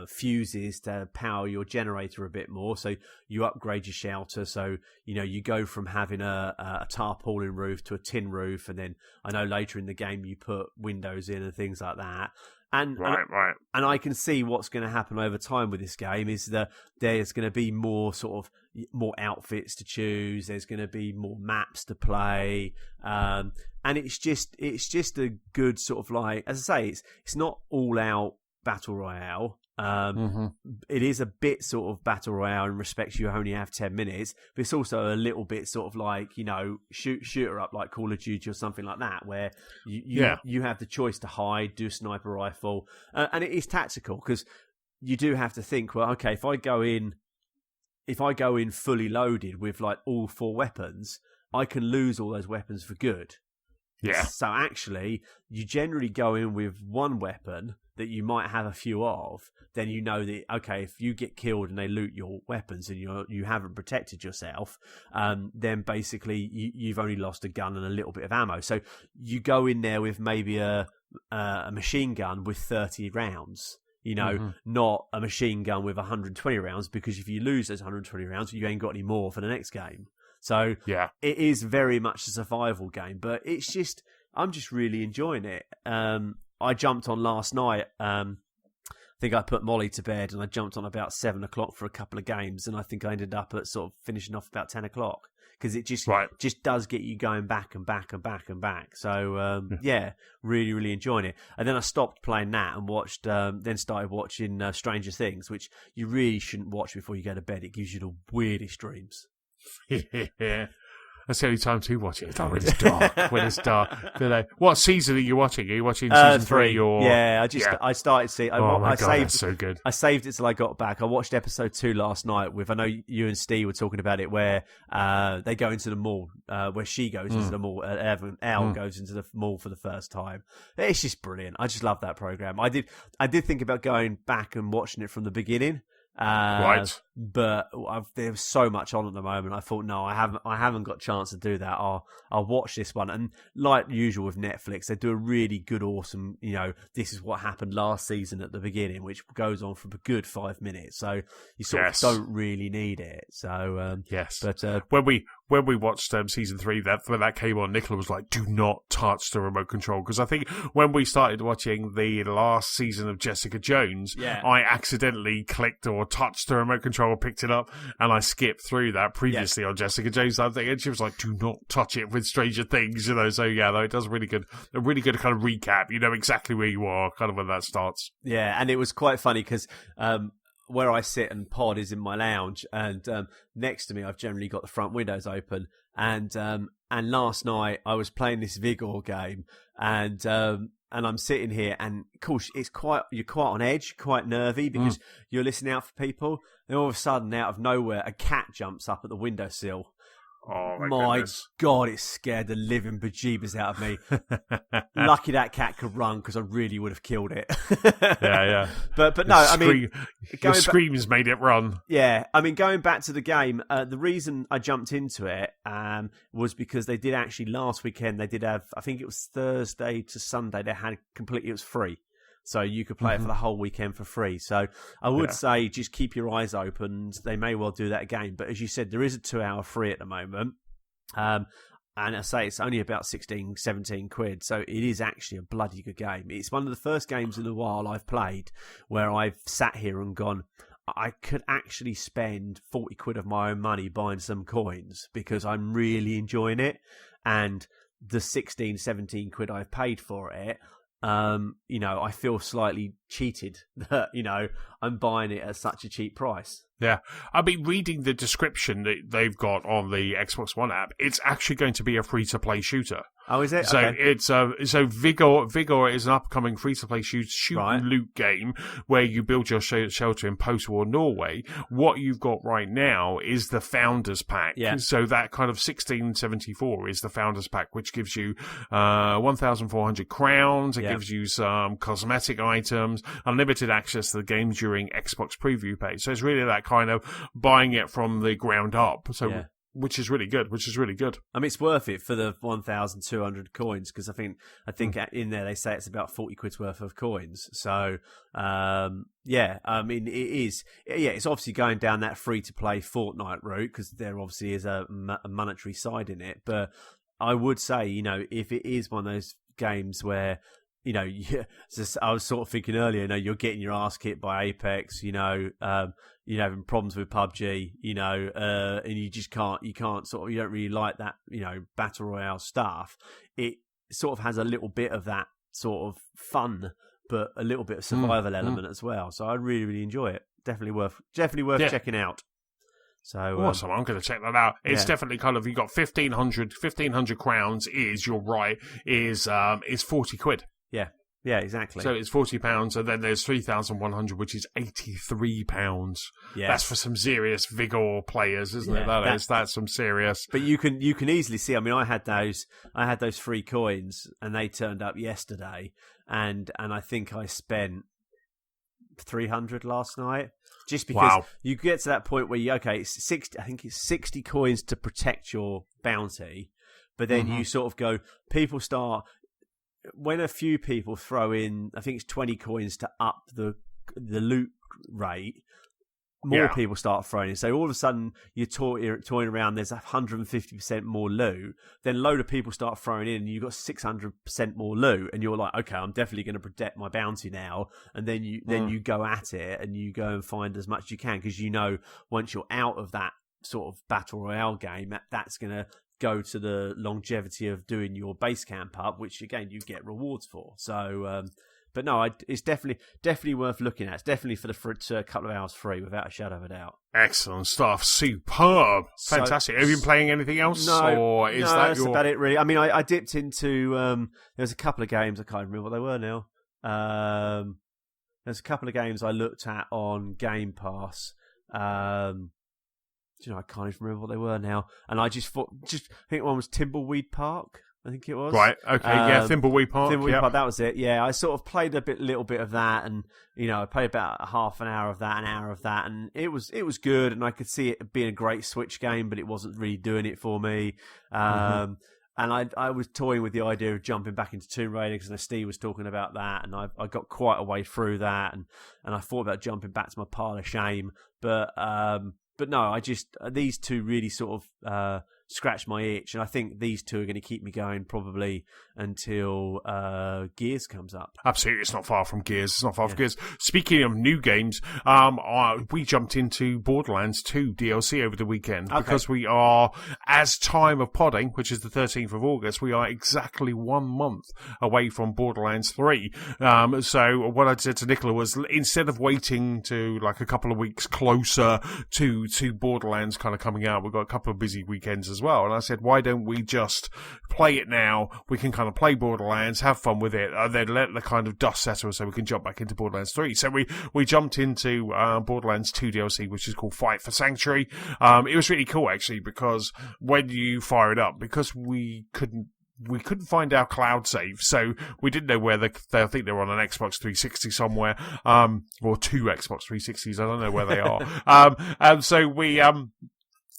fuses to power your generator a bit more. So you upgrade your shelter. So, you go from having a tarpaulin roof to a tin roof. And then I know later in the game you put windows in and things like that. And I can see what's going to happen over time with this game is that there's going to be more outfits to choose. There's going to be more maps to play, and it's just a good sort of like, as I say, it's not all out battle royale. It is a bit sort of battle royale in respects you only have 10 minutes, but it's also a little bit sort of like, shooter up like Call of Duty or something like that, where you have the choice to hide, do a sniper rifle, and it is tactical because you do have to think, well, okay, if I go in fully loaded with like all 4 weapons, I can lose all those weapons for good. Yeah. So actually, you generally go in with one weapon that you might have a few of, then you know that, okay, if you get killed and they loot your weapons and you haven't protected yourself, then basically you've only lost a gun and a little bit of ammo. So you go in there with maybe a machine gun with 30 rounds. Not a machine gun with 120 rounds, because if you lose those 120 rounds, you ain't got any more for the next game. So it is very much a survival game, but I'm just really enjoying it. I jumped on last night. I think I put Molly to bed and I jumped on about 7 o'clock for a couple of games, and I think I ended up at sort of finishing off about 10 o'clock. Because it just does get you going back and back and back and back. So, really, really enjoying it. And then I stopped playing that and then started watching Stranger Things, which you really shouldn't watch before you go to bed. It gives you the weirdest dreams. Yeah. That's the only time to watch it. When it's dark. When it's dark. What season are you watching? Are you watching season 3 or? Yeah, I started seeing. That's so good. I saved it till I got back. I watched episode 2 last night I know you and Steve were talking about it, where they go into the mall, where she goes into the mall. Elle goes into the mall for the first time. It's just brilliant. I just love that program. I did think about going back and watching it from the beginning. Right. But there's so much on at the moment. I thought, no, I haven't got a chance to do that. I'll watch this one. And like usual with Netflix, they do a really good, awesome, this is what happened last season at the beginning, which goes on for a good 5 minutes. So you sort of don't really need it. So, yes. But, when we watched season 3, when that came on, Nicola was like, do not touch the remote control. Because I think when we started watching the last season of Jessica Jones, I accidentally clicked or touched the remote control or picked it up, and I skipped through that previously on Jessica Jones. I think, and she was like, do not touch it with Stranger Things, So though it does a really good kind of recap. You know exactly where you are kind of when that starts. Yeah, and it was quite funny because where I sit and pod is in my lounge, and next to me I've generally got the front windows open, and last night I was playing this Vigor game, and I'm sitting here, and of course you're quite on edge, quite nervy, because you're listening out for people, and all of a sudden out of nowhere a cat jumps up at the windowsill. Oh my God, it scared the living bejeebers out of me. Lucky that cat could run, because I really would have killed it. Yeah. But no, I mean, your screams made it run. Yeah, I mean, going back to the game, the reason I jumped into it was because they did actually last weekend. They did have, I think it was Thursday to Sunday. They had it was free. So you could play it for the whole weekend for free. So I would say just keep your eyes open. They may well do that again. But as you said, there is a 2-hour free at the moment. And I say it's only about 16, 17 quid. So it is actually a bloody good game. It's one of the first games in a while I've played where I've sat here and gone, I could actually spend 40 quid of my own money buying some coins, because I'm really enjoying it. And the 16, 17 quid I've paid for it, I feel slightly cheated that, I'm buying it at such a cheap price. Yeah. I mean, reading the description that they've got on the Xbox One app, it's actually going to be a free-to-play shooter. Oh, is it? So okay. it's so Vigor is an upcoming free-to-play shoot Right. and loot game where you build your shelter in post-war Norway. What you've got right now is the Founders Pack. Yeah. So that kind of 1674 is the Founders Pack, which gives you 1,400 crowns. It gives you some cosmetic items, unlimited access to the game during Xbox preview page. So it's really that kind of buying it from the ground up. So. Which is really good. I mean, it's worth it for the 1,200 coins because I think in there they say it's about 40 quid's worth of coins. So, I mean, it is. Yeah, it's obviously going down that free-to-play Fortnite route because there obviously is a monetary side in it. But I would say, if it is one of those games where, I was sort of thinking earlier, you're getting your ass kicked by Apex, having problems with PUBG, and you just you don't really like that, battle royale stuff. It sort of has a little bit of that sort of fun, but a little bit of survival element as well. So I really, really enjoy it. Definitely worth checking out. So awesome! I'm going to check that out. It's definitely kind of, you got 1,500 crowns is 40 quid. Yeah, exactly. So it's £40, and then there's 3,100, which is £83. Yeah, that's for some serious Vigor players, isn't it? That's some serious. But you can easily see. I mean, I had those free coins, and they turned up yesterday, and I think I spent 300 last night. Just because you get to that point where it's 60. I think it's 60 coins to protect your bounty, but then you sort of go. People start. When a few people throw in, I think it's 20 coins to up the loot rate, more people start throwing in. So all of a sudden, you're toying around, there's 150% more loot. Then a load of people start throwing in, and you've got 600% more loot. And you're like, okay, I'm definitely going to protect my bounty now. And then you go at it, and you go and find as much as you can, because once you're out of that sort of battle royale game, that's going to go to the longevity of doing your base camp up, which again you get rewards for. So, but no, it's definitely worth looking at. It's definitely for the first couple of hours free, without a shadow of a doubt. Excellent stuff, superb, fantastic. Have you been playing anything else? No, that's about it really. I mean, I dipped into there's a couple of games, I can't remember what they were now. There's a couple of games I looked at on Game Pass. I can't even remember what they were now. And I just I think one was Thimbleweed Park. I think it was. Right. Okay. Thimbleweed Park. Thimbleweed Park. That was it. Yeah. I sort of played little bit of that, and I played about half an hour of that, and it was good, and I could see it being a great Switch game, but it wasn't really doing it for me. And I was toying with the idea of jumping back into Tomb Raider because Steve was talking about that, and I got quite a way through that, and I thought about jumping back to my pile of shame, but no, these two really sort of scratched my itch, and I think these two are going to keep me going probably until Gears comes up. Absolutely, it's not far from Gears. Speaking of new games, we jumped into Borderlands 2 DLC over the weekend because we are, as time of podding, which is the 13th of August, we are exactly 1 month away from Borderlands 3. So what I said to Nicola was, instead of waiting to like a couple of weeks closer to Borderlands kind of coming out, we've got a couple of busy weekends as well, and I said, why don't we just play it now? We can kind of play Borderlands, have fun with it, and then let the kind of dust settle so we can jump back into Borderlands 3. So we jumped into Borderlands 2 DLC, which is called Fight for Sanctuary. It was really cool actually, because when you fire it up, because we couldn't find our cloud save, so we didn't know where I think they were on an Xbox 360 somewhere, or two Xbox 360s, I don't know where they are.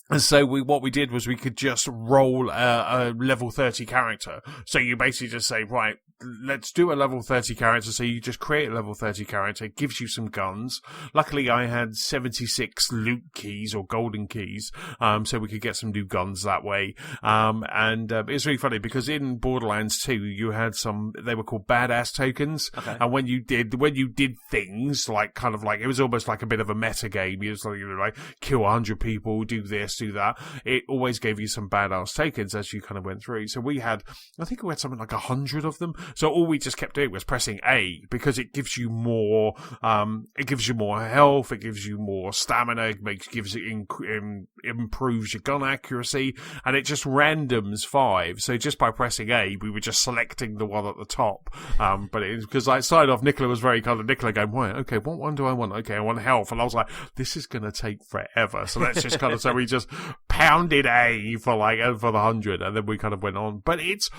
What we did was we could just roll a level 30 character. So you basically just say, right, let's do a level 30 character. So you just create a level 30 character. It gives you some guns. Luckily, I had 76 loot keys or golden keys, so we could get some new guns that way. It's really funny because in Borderlands 2, you had they were called badass tokens. Okay. And when you did things like it was almost like a bit of a meta game. You was like kill 100 people, do this, to do that, it always gave you some badass take-ins as you kind of went through. So I think we had something like 100 of them. So all we just kept doing was pressing A, because it gives you more health, it gives you more stamina, improves your gun accuracy, and it just randoms 5. So just by pressing A, we were just selecting the one at the top. But it was because I started off, Nicola was very kind of Nicola going, right, okay, what one do I want? Okay, I want health. And I was like, this is going to take forever. So let's just kind of, so we just pounded A for the 100, and then we kind of went on. But it's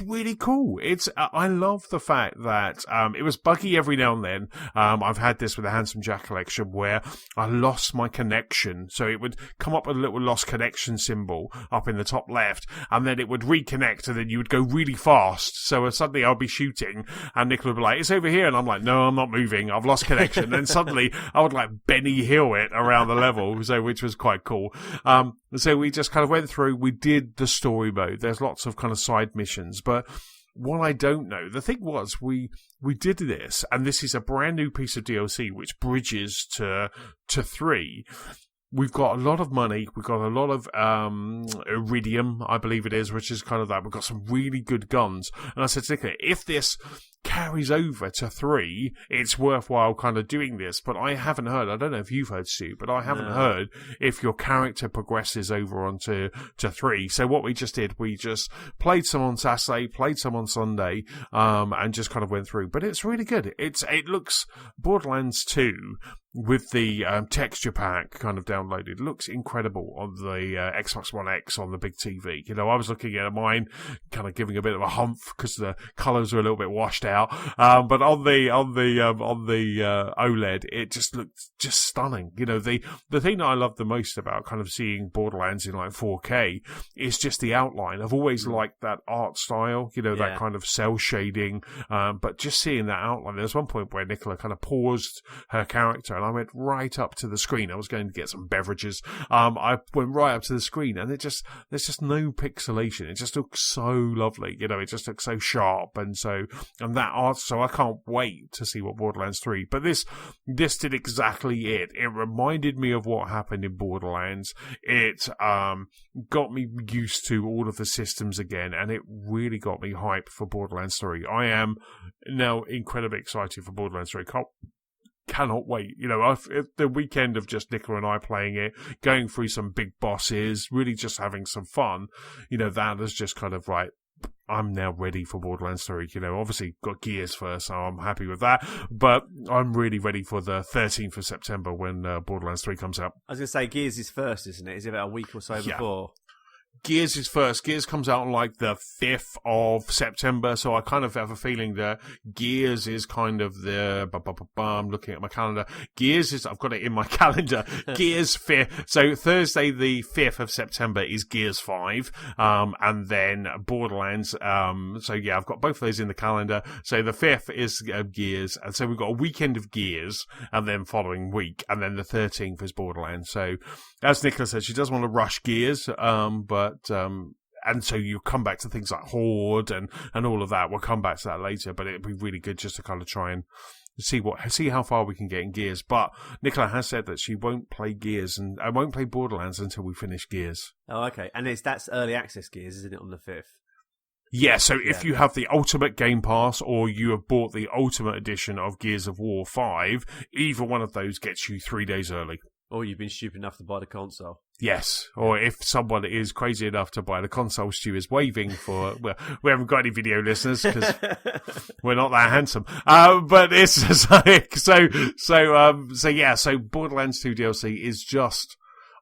really cool. I love the fact that, it was buggy every now and then. I've had this with the Handsome Jack collection where I lost my connection. So it would come up with a little lost connection symbol up in the top left, and then it would reconnect, and then you would go really fast. So suddenly I'll be shooting, and Nicola would be like, it's over here. And I'm like, no, I'm not moving. I've lost connection. And then suddenly I would like Benny Hill it around the level, which was quite cool. So we just kind of went through, we did the story mode. There's lots of kind of side missions, but what I don't know, the thing was, we did this, and this is a brand new piece of DLC which bridges to 3. We've got a lot of money. We've got a lot of iridium, I believe it is, which is kind of that. We've got some really good guns. And I said to Nicola, if this carries over to 3, it's worthwhile kind of doing this. But I haven't heard, I don't know if you've heard, Stu, but I haven't heard if your character progresses over onto 3. So what we just did, we just played some on Saturday, played some on Sunday, and just kind of went through. But it's really good. It looks Borderlands 2 with the texture pack kind of downloaded. Looks incredible on the Xbox One X on the big TV. You know, I was looking at mine, kind of giving a bit of a humph because the colours are a little bit washed out. But on the OLED, it just looked just stunning. You know, the thing that I love the most about kind of seeing Borderlands in like 4K is just the outline. I've always liked that art style. You know, that kind of cell shading. But just seeing that outline, there's one point where Nicola kind of paused her character, and I went right up to the screen. I was going to get some beverages. I went right up to the screen, and there's just no pixelation. It just looks so lovely. You know, it just looks so sharp, and that art. So I can't wait to see what Borderlands 3. But this did exactly it. It reminded me of what happened in Borderlands. It got me used to all of the systems again, and it really got me hyped for Borderlands 3. I am now incredibly excited for Borderlands 3. Cannot wait. You know, the weekend of just Nicola and I playing it, going through some big bosses, really just having some fun, you know, that is just kind of right. I'm now ready for Borderlands 3. You know, obviously got Gears first, so I'm happy with that. But I'm really ready for the 13th of September when Borderlands 3 comes out. I was going to say, Gears is first, isn't it? Is it about a week or so before? Gears is first. Gears comes out on like the 5th of September, so I kind of have a feeling that Gears is kind of the... I'm looking at my calendar. Gears is... I've got it in my calendar. Gears 5th. So Thursday the 5th of September is Gears 5, and then Borderlands. So yeah, I've got both of those in the calendar. So the 5th is Gears, and so we've got a weekend of Gears, and then following week, and then the 13th is Borderlands. So as Nicola said, she doesn't want to rush Gears, but and so you come back to things like Horde and all of that. We'll come back to that later, but it'd be really good just to kind of try and see how far we can get in Gears. But Nicola has said that she won't play Gears and I won't play Borderlands until we finish Gears. Oh, okay. And that's early access Gears, isn't it, on the 5th? Yeah, so if you have the Ultimate Game Pass or you have bought the Ultimate Edition of Gears of War 5, either one of those gets you 3 days early. Or you've been stupid enough to buy the console. Yes, or if someone is crazy enough to buy the console, Stu is waving for... Well, we haven't got any video listeners because we're not that handsome. But it's just like... So Borderlands 2 DLC is just...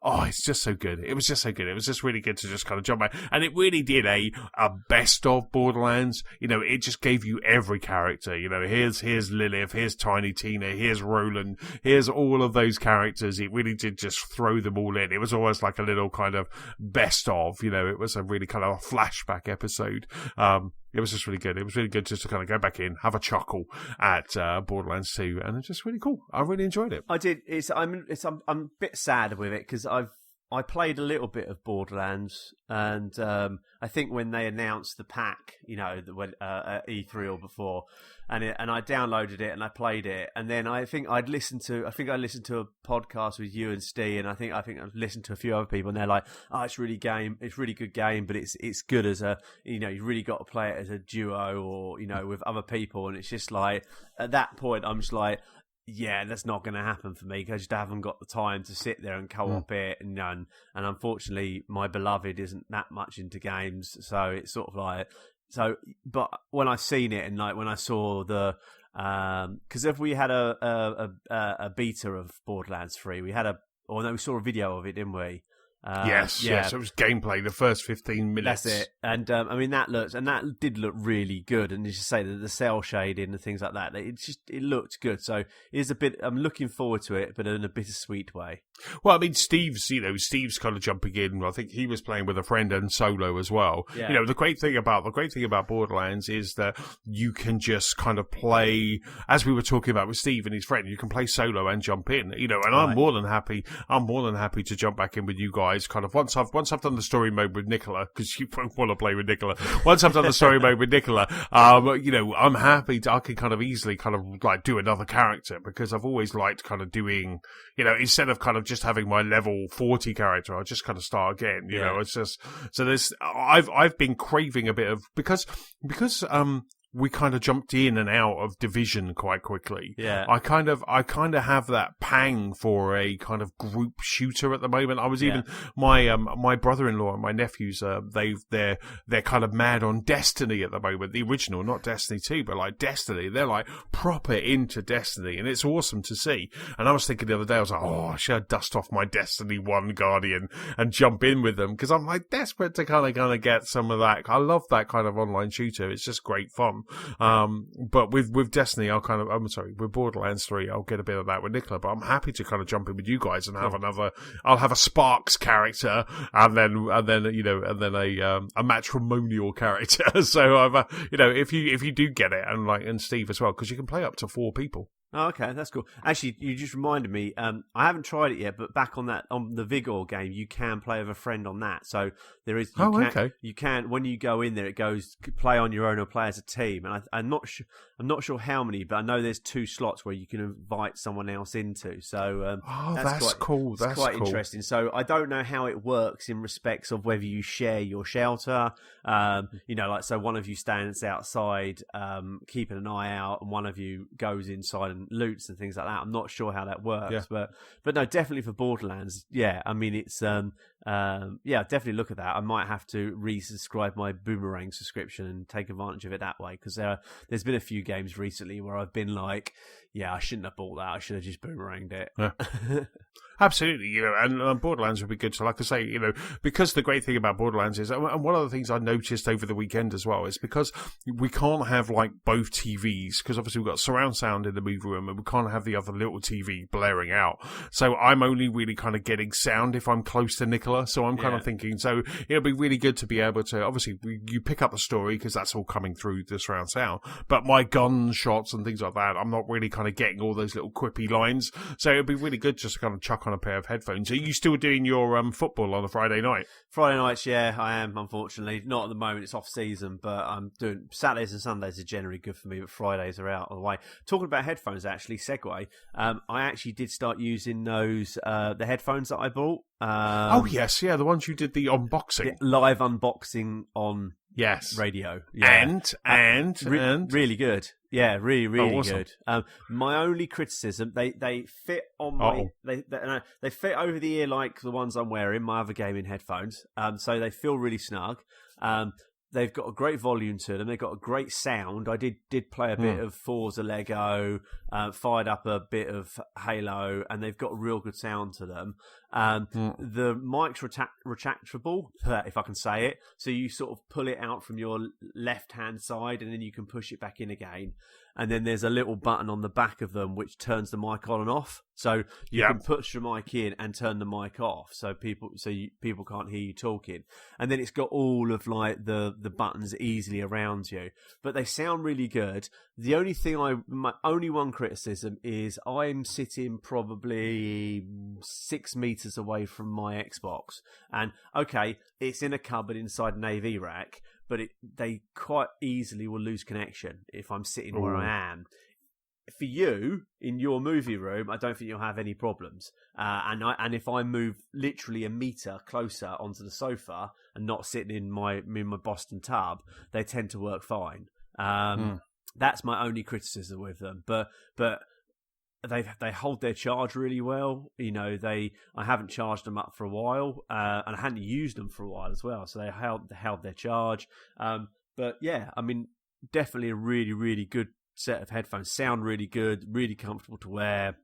Oh, it's just so good. It was just so good. It was just really good to just kind of jump back. And it really did a best of Borderlands. You know, it just gave you every character. You know, here's Lilith, here's Tiny Tina, here's Roland, here's all of those characters. It really did just throw them all in. It was almost like a little kind of best of, you know, it was a really kind of a flashback episode. It was just really good. It was really good just to kind of go back in, have a chuckle at Borderlands 2, and it's just really cool. I really enjoyed it. I did. I'm a bit sad with it because I've I played a little bit of Borderlands, and I think when they announced the pack, when at E3 or before, and I downloaded it and I played it, and then I think I listened to a podcast with you and Steve, and I think I've listened to a few other people, and they're like, "Oh, it's really good game, but it's good as a you really got to play it as a duo or with other people," and it's just like at that point I'm just like, yeah, that's not going to happen for me because I just haven't got the time to sit there and co-op it, and unfortunately my beloved isn't that much into games, so it's sort of like But when I seen it and like when I saw the because if we had a beta of Borderlands 3, we saw a video of it, didn't we? Yes, it was gameplay, the first 15 minutes. That's it. And that did look really good. And as you say, the cell shading and things like that, it looked good. So it is I'm looking forward to it, but in a bittersweet way. Well, I mean, Steve's kind of jumping in. I think he was playing with a friend and solo as well. Yeah. The great thing about Borderlands is that you can just kind of play, as we were talking about with Steve and his friend, you can play solo and jump in, and right. I'm more than happy to jump back in with you guys. Kind of once I've done the story mode with Nicola, because you won't want to play with Nicola. Once I've done the story mode with Nicola, I'm happy I can kind of easily kind of like do another character, because I've always liked kind of doing, instead of kind of just having my level 40 character, I'll just kind of start again. It's just so there's I've been craving a bit of because we kind of jumped in and out of Division quite quickly. Yeah. I kind of have that pang for a kind of group shooter at the moment. I was even my brother-in-law and my nephews, they're kind of mad on Destiny at the moment. The original, not Destiny 2, but like Destiny. They're like proper into Destiny, and it's awesome to see. And I was thinking the other day, I was like, I should dust off my Destiny 1 Guardian and jump in with them, because I'm like desperate to kind of get some of that. I love that kind of online shooter. It's just great fun. But with Destiny, with Borderlands 3, I'll get a bit of that with Nicola, but I'm happy to kind of jump in with you guys and have I'll have a Sparks character and then a matrimonial character. So if you do get it, and Steve as well, because you can play up to 4 people. Oh, okay, that's cool. Actually, you just reminded me. I haven't tried it yet, but back on the Vigor game, you can play with a friend on that. So there is. You can when you go in there, it goes play on your own or play as a team. And I'm not sure how many, but I know there's 2 slots where you can invite someone else into. So that's cool. That's quite cool. Interesting. So I don't know how it works in respects of whether you share your shelter. So one of you stands outside, keeping an eye out, and one of you goes inside and loots and things like that. I'm not sure how that works, but no, definitely for Borderlands. Yeah, I mean it's definitely look at that. I might have to resubscribe my Boomerang subscription and take advantage of it that way, because there's been a few games recently where I've been like, I shouldn't have bought that. I should have just Boomeranged it. Yeah. Absolutely, and Borderlands would be good. So, like I say, because the great thing about Borderlands is, and one of the things I noticed over the weekend as well, is because we can't have like both TVs, because obviously we've got surround sound in the movie room, and we can't have the other little TV blaring out. So I'm only really kind of getting sound if I'm close to Nicola. So I'm kind of thinking, so it'll be really good to be able to, obviously you pick up the story because that's all coming through the surround sound, but my gun shots and things like that, I'm not really kind of getting all those little quippy lines. So it'd be really good just to kind of chuck on a pair of headphones. Are you still doing your football on a Friday night? Friday nights, yeah, I am, unfortunately. Not at the moment, it's off season, but I'm doing Saturdays and Sundays are generally good for me, but Fridays are out of the way. Talking about headphones, actually, segue. I actually did start using those, the headphones that I bought. The ones you did the unboxing. The live unboxing on radio. Yeah. And really good. Yeah, really awesome. Good. My only criticism, they fit on my they fit over the ear like the ones I'm wearing, my other gaming headphones. So they feel really snug. They've got a great volume to them. They've got a great sound. I did play a bit of Forza Lego, fired up a bit of Halo, and they've got a real good sound to them. The mic's retractable, if I can say it. So you sort of pull it out from your left-hand side, and then you can push it back in again. and then there's a little button on the back of them which turns the mic on and off. So you can push the mic in and turn the mic off, so people can't hear you talking. And then it's got all of like the buttons easily around you, but they sound really good. The only thing my only one criticism is I'm sitting probably 6 meters away from my Xbox, and okay, it's in a cupboard inside an AV rack, but they quite easily will lose connection if I'm sitting where I am. For you, in your movie room, I don't think you'll have any problems. And if I move literally a meter closer onto the sofa and not sitting in my Boston tub, they tend to work fine. That's my only criticism with them. But they hold their charge really well. You know, I haven't charged them up for a while, and I hadn't used them for a while as well. So they held their charge. But yeah, I mean, definitely a really, really good set of headphones. Sound really good, really comfortable to wear,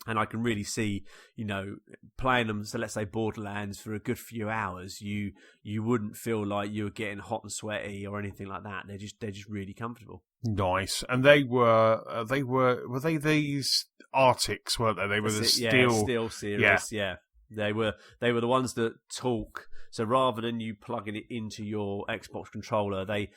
and I can really see, you know, playing them. So let's say Borderlands for a good few hours, you wouldn't feel like you were getting hot and sweaty or anything like that. They're just really comfortable. Nice. And were they these Arctics, weren't they? They were the Steel series. Yeah. They were the ones that talk. So rather than you plugging it into your Xbox controller, they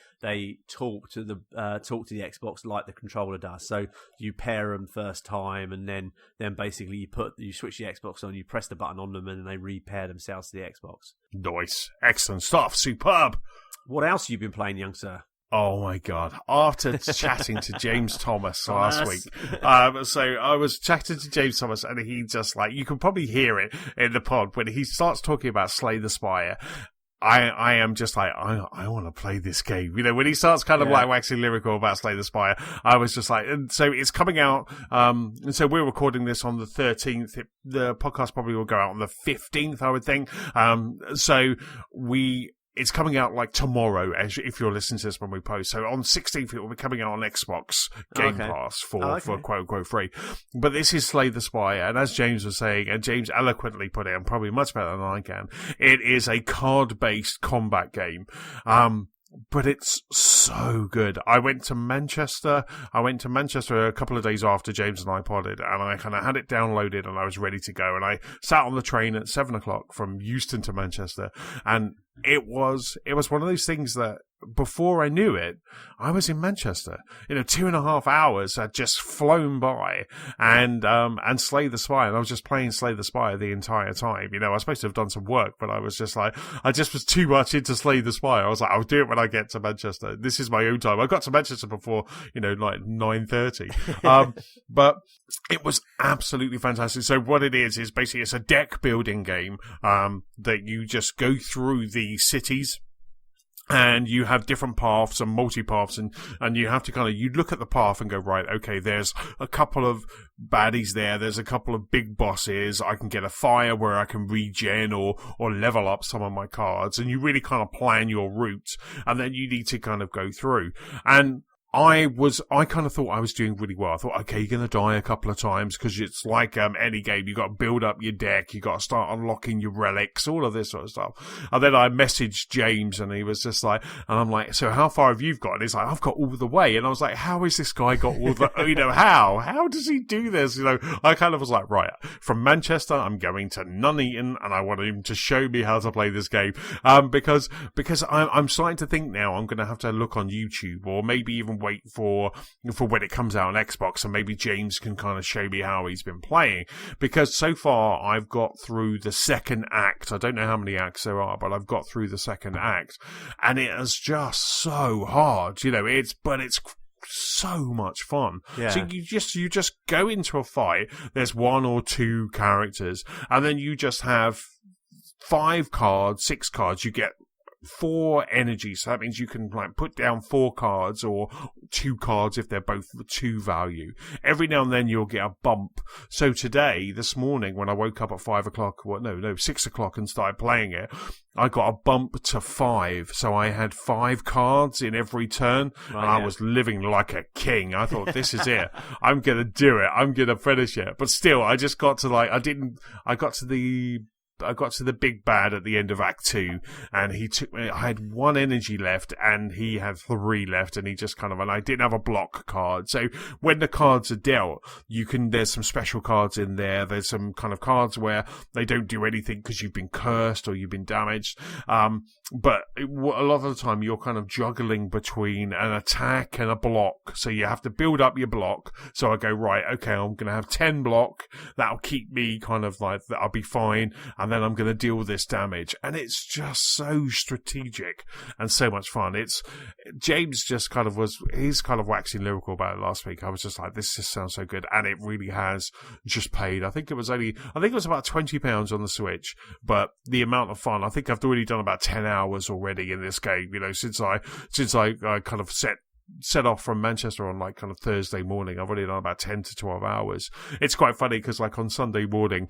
talk to the Xbox like the controller does. So you pair them first time, and then basically you switch the Xbox on, you press the button on them, and then they repair themselves to the Xbox. Nice, excellent stuff, superb. What else have you been playing, young sir? Oh my God. After chatting to James Thomas last week, so I was chatting to James Thomas, and he just you can probably hear it in the pod when he starts talking about Slay the Spire. I am just I want to play this game. You know, when he starts kind of waxing lyrical about Slay the Spire, I was just and so it's coming out, and so we're recording this on the 13th. The podcast probably will go out on the 15th, I would think. It's coming out tomorrow, if you're listening to this when we post. So on 16th, it will be coming out on Xbox Game Pass for quote-unquote free. But this is Slay the Spire, and as James was saying, and James eloquently put it, and probably much better than I can, it is a card-based combat game. But it's so good. I went to Manchester a couple of days after James and I podded, and I kind of had it downloaded, and I was ready to go. And I sat on the train at 7 o'clock from Euston to Manchester, and it was one of those things that before I knew it, I was in Manchester. 2.5 hours had just flown by, and Slay the Spire, and I was just playing Slay the Spire the entire time. I was supposed to have done some work, but I was just I just was too much into Slay the Spire. I was I'll do it when I get to Manchester. This is my own time. I got to Manchester before, 9:30. But it was absolutely fantastic. So what it is basically it's a deck building game, that you just go through the cities. And you have different paths and multi-paths, and you have to you look at the path and go, right, okay, there's a couple of baddies there's a couple of big bosses, I can get a fire where I can regen or level up some of my cards, and you really kind of plan your route, and then you need to kind of go through. And I kind of thought I was doing really well. I thought, okay, you're going to die a couple of times because it's like any game. You got to build up your deck. You got to start unlocking your relics, all of this sort of stuff. And then I messaged James, and he was just and I'm like, so how far have you got? And he's like, I've got all the way. And I was like, how has this guy got all the, how does he do this? I kind of was like, right, from Manchester, I'm going to Nuneaton, and I want him to show me how to play this game. Because I'm starting to think now I'm going to have to look on YouTube, or maybe even wait for when it comes out on Xbox, and maybe James can kind of show me how he's been playing, because so far I've got through the second act. I don't know how many acts there are, but I've got through the second act, and it is just so hard, but it's so much fun. Yeah. So you just go into a fight, there's 1 or 2 characters, and then you just have 5 cards, 6 cards, you get 4 energies, so that means you can put down 4 cards or 2 cards if they're both 2 value. Every now and then you'll get a bump. So this morning when I woke up at 6 o'clock and started playing it, I got a bump to 5, so I had 5 cards in every turn, and I was living like a king. I thought, this is it. I'm gonna do it. I'm gonna finish it. But still, I just got to I got to the the big bad at the end of Act 2, and he took me. I had 1 energy left, and he had 3 left, and he just and I didn't have a block card. So when the cards are dealt, there's some special cards in there. There's some kind of cards where they don't do anything because you've been cursed or you've been damaged. But a lot of the time you're kind of juggling between an attack and a block. So you have to build up your block. So I go, right, okay, I'm going to have 10 block. That'll keep me kind of like, I'll be fine. And then I'm going to deal with this damage. And it's just so strategic and so much fun. James just he's kind of waxing lyrical about it last week. I was just like, this just sounds so good. And it really has just paid. I think it was about £20 on the Switch, but the amount of fun, I think I've already done about 10 hours already in this game, since I kind of set off from Manchester on like kind of Thursday morning. I've already done about 10 to 12 hours. It's quite funny because like on Sunday morning,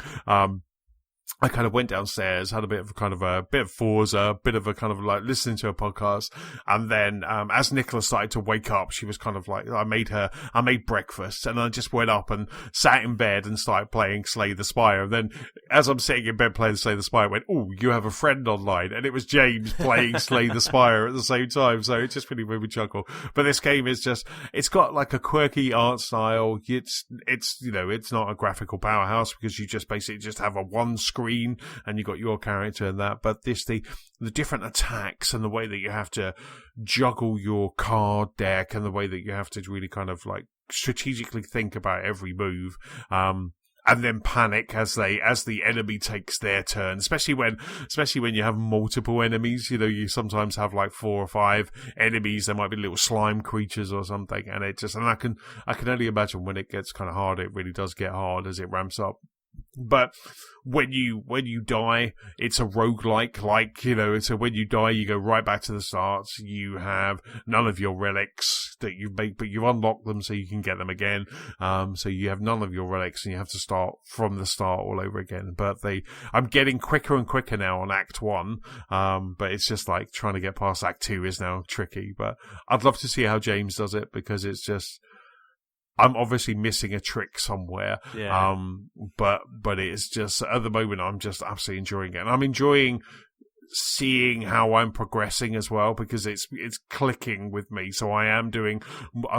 I kind of went downstairs, had a bit of Forza, a bit of a kind of like listening to a podcast. And then, as Nicola started to wake up, she was kind of like, I made breakfast, and I just went up and sat in bed and started playing Slay the Spire. And then as I'm sitting in bed playing Slay the Spire, I went, oh, you have a friend online. And it was James playing Slay the Spire at the same time. So it just really made me chuckle. But this game is it's got like a quirky art style. It's not a graphical powerhouse because you just basically just have a one screen and you got your character and that, but the different attacks and the way that you have to juggle your card deck and the way that you have to really kind of like strategically think about every move, and then panic as the enemy takes their turn, especially when you have multiple enemies. You sometimes have like 4 or 5 enemies. There might be little slime creatures or something, and I can only imagine when it gets kind of hard. It really does get hard as it ramps up. But when you die, it's a roguelike, so when you die, you go right back to the start. You have none of your relics that you've made, but you unlock them so you can get them again. So you have none of your relics and you have to start from the start all over again. But I'm getting quicker and quicker now on Act 1. But it's just like trying to get past Act 2 is now tricky. But I'd love to see how James does it because it's just, I'm obviously missing a trick somewhere. Yeah. But it's just, at the moment, I'm just absolutely enjoying it. And I'm enjoying seeing how I'm progressing as well because it's clicking with me. So I'm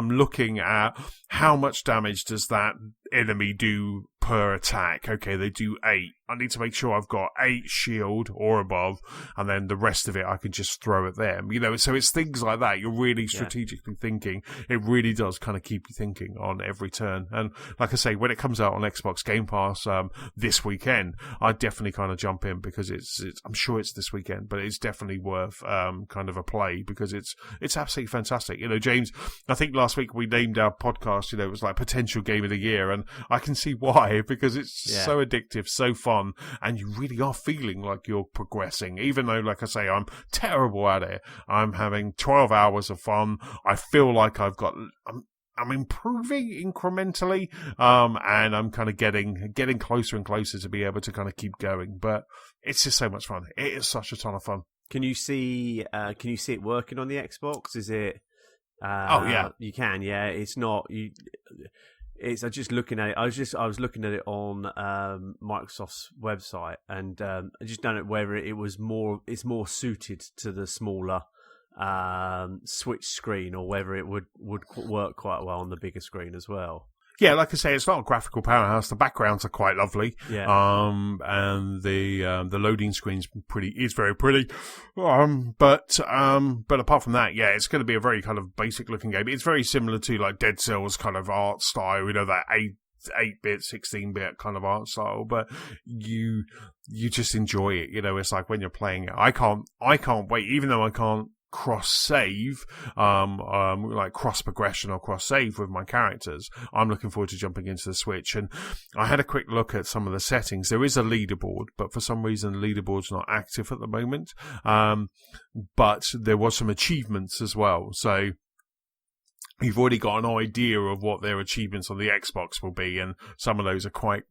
looking at how much damage does that enemy do per attack. Okay, they do 8. I need to make sure I've got 8 shield or above, and then the rest of it I can just throw at them. So it's things like that. You're really strategically thinking. It really does kind of keep you thinking on every turn. And like I say, when it comes out on Xbox Game Pass this weekend, I definitely kind of jump in because it's I'm sure it's this weekend, but it's definitely worth kind of a play because it's absolutely fantastic. James, I think last week we named our podcast, it was like potential game of the year, and I can see why because it's so addictive, so fun, and you really are feeling like you're progressing. Even though, like I say, I'm terrible at it, I'm having 12 hours of fun. I feel like I'm improving incrementally, and I'm kind of getting closer and closer to be able to kind of keep going. But it's just so much fun. It is such a ton of fun. Can you see it working on the Xbox? Is it? Oh yeah, you can. Yeah, it's not you. I'm just looking at it. I was looking at it on Microsoft's website, and I just don't know whether it's more suited to the smaller Switch screen, or whether it would work quite well on the bigger screen as well. Yeah, like I say, it's not a graphical powerhouse. The backgrounds are quite lovely. Yeah. And the loading screen's very pretty. But apart from that, yeah, it's going to be a very kind of basic looking game. It's very similar to like Dead Cells kind of art style, that 8-bit, 16-bit kind of art style, but you just enjoy it. It's like when you're playing it, I can't wait, even though I can't cross save, like cross progression or cross save with my characters. I'm looking forward to jumping into the Switch, and I had a quick look at some of the settings. There is a leaderboard, but for some reason the leaderboard's not active at the moment. But there was some achievements as well, so you've already got an idea of what their achievements on the Xbox will be, and some of those are quite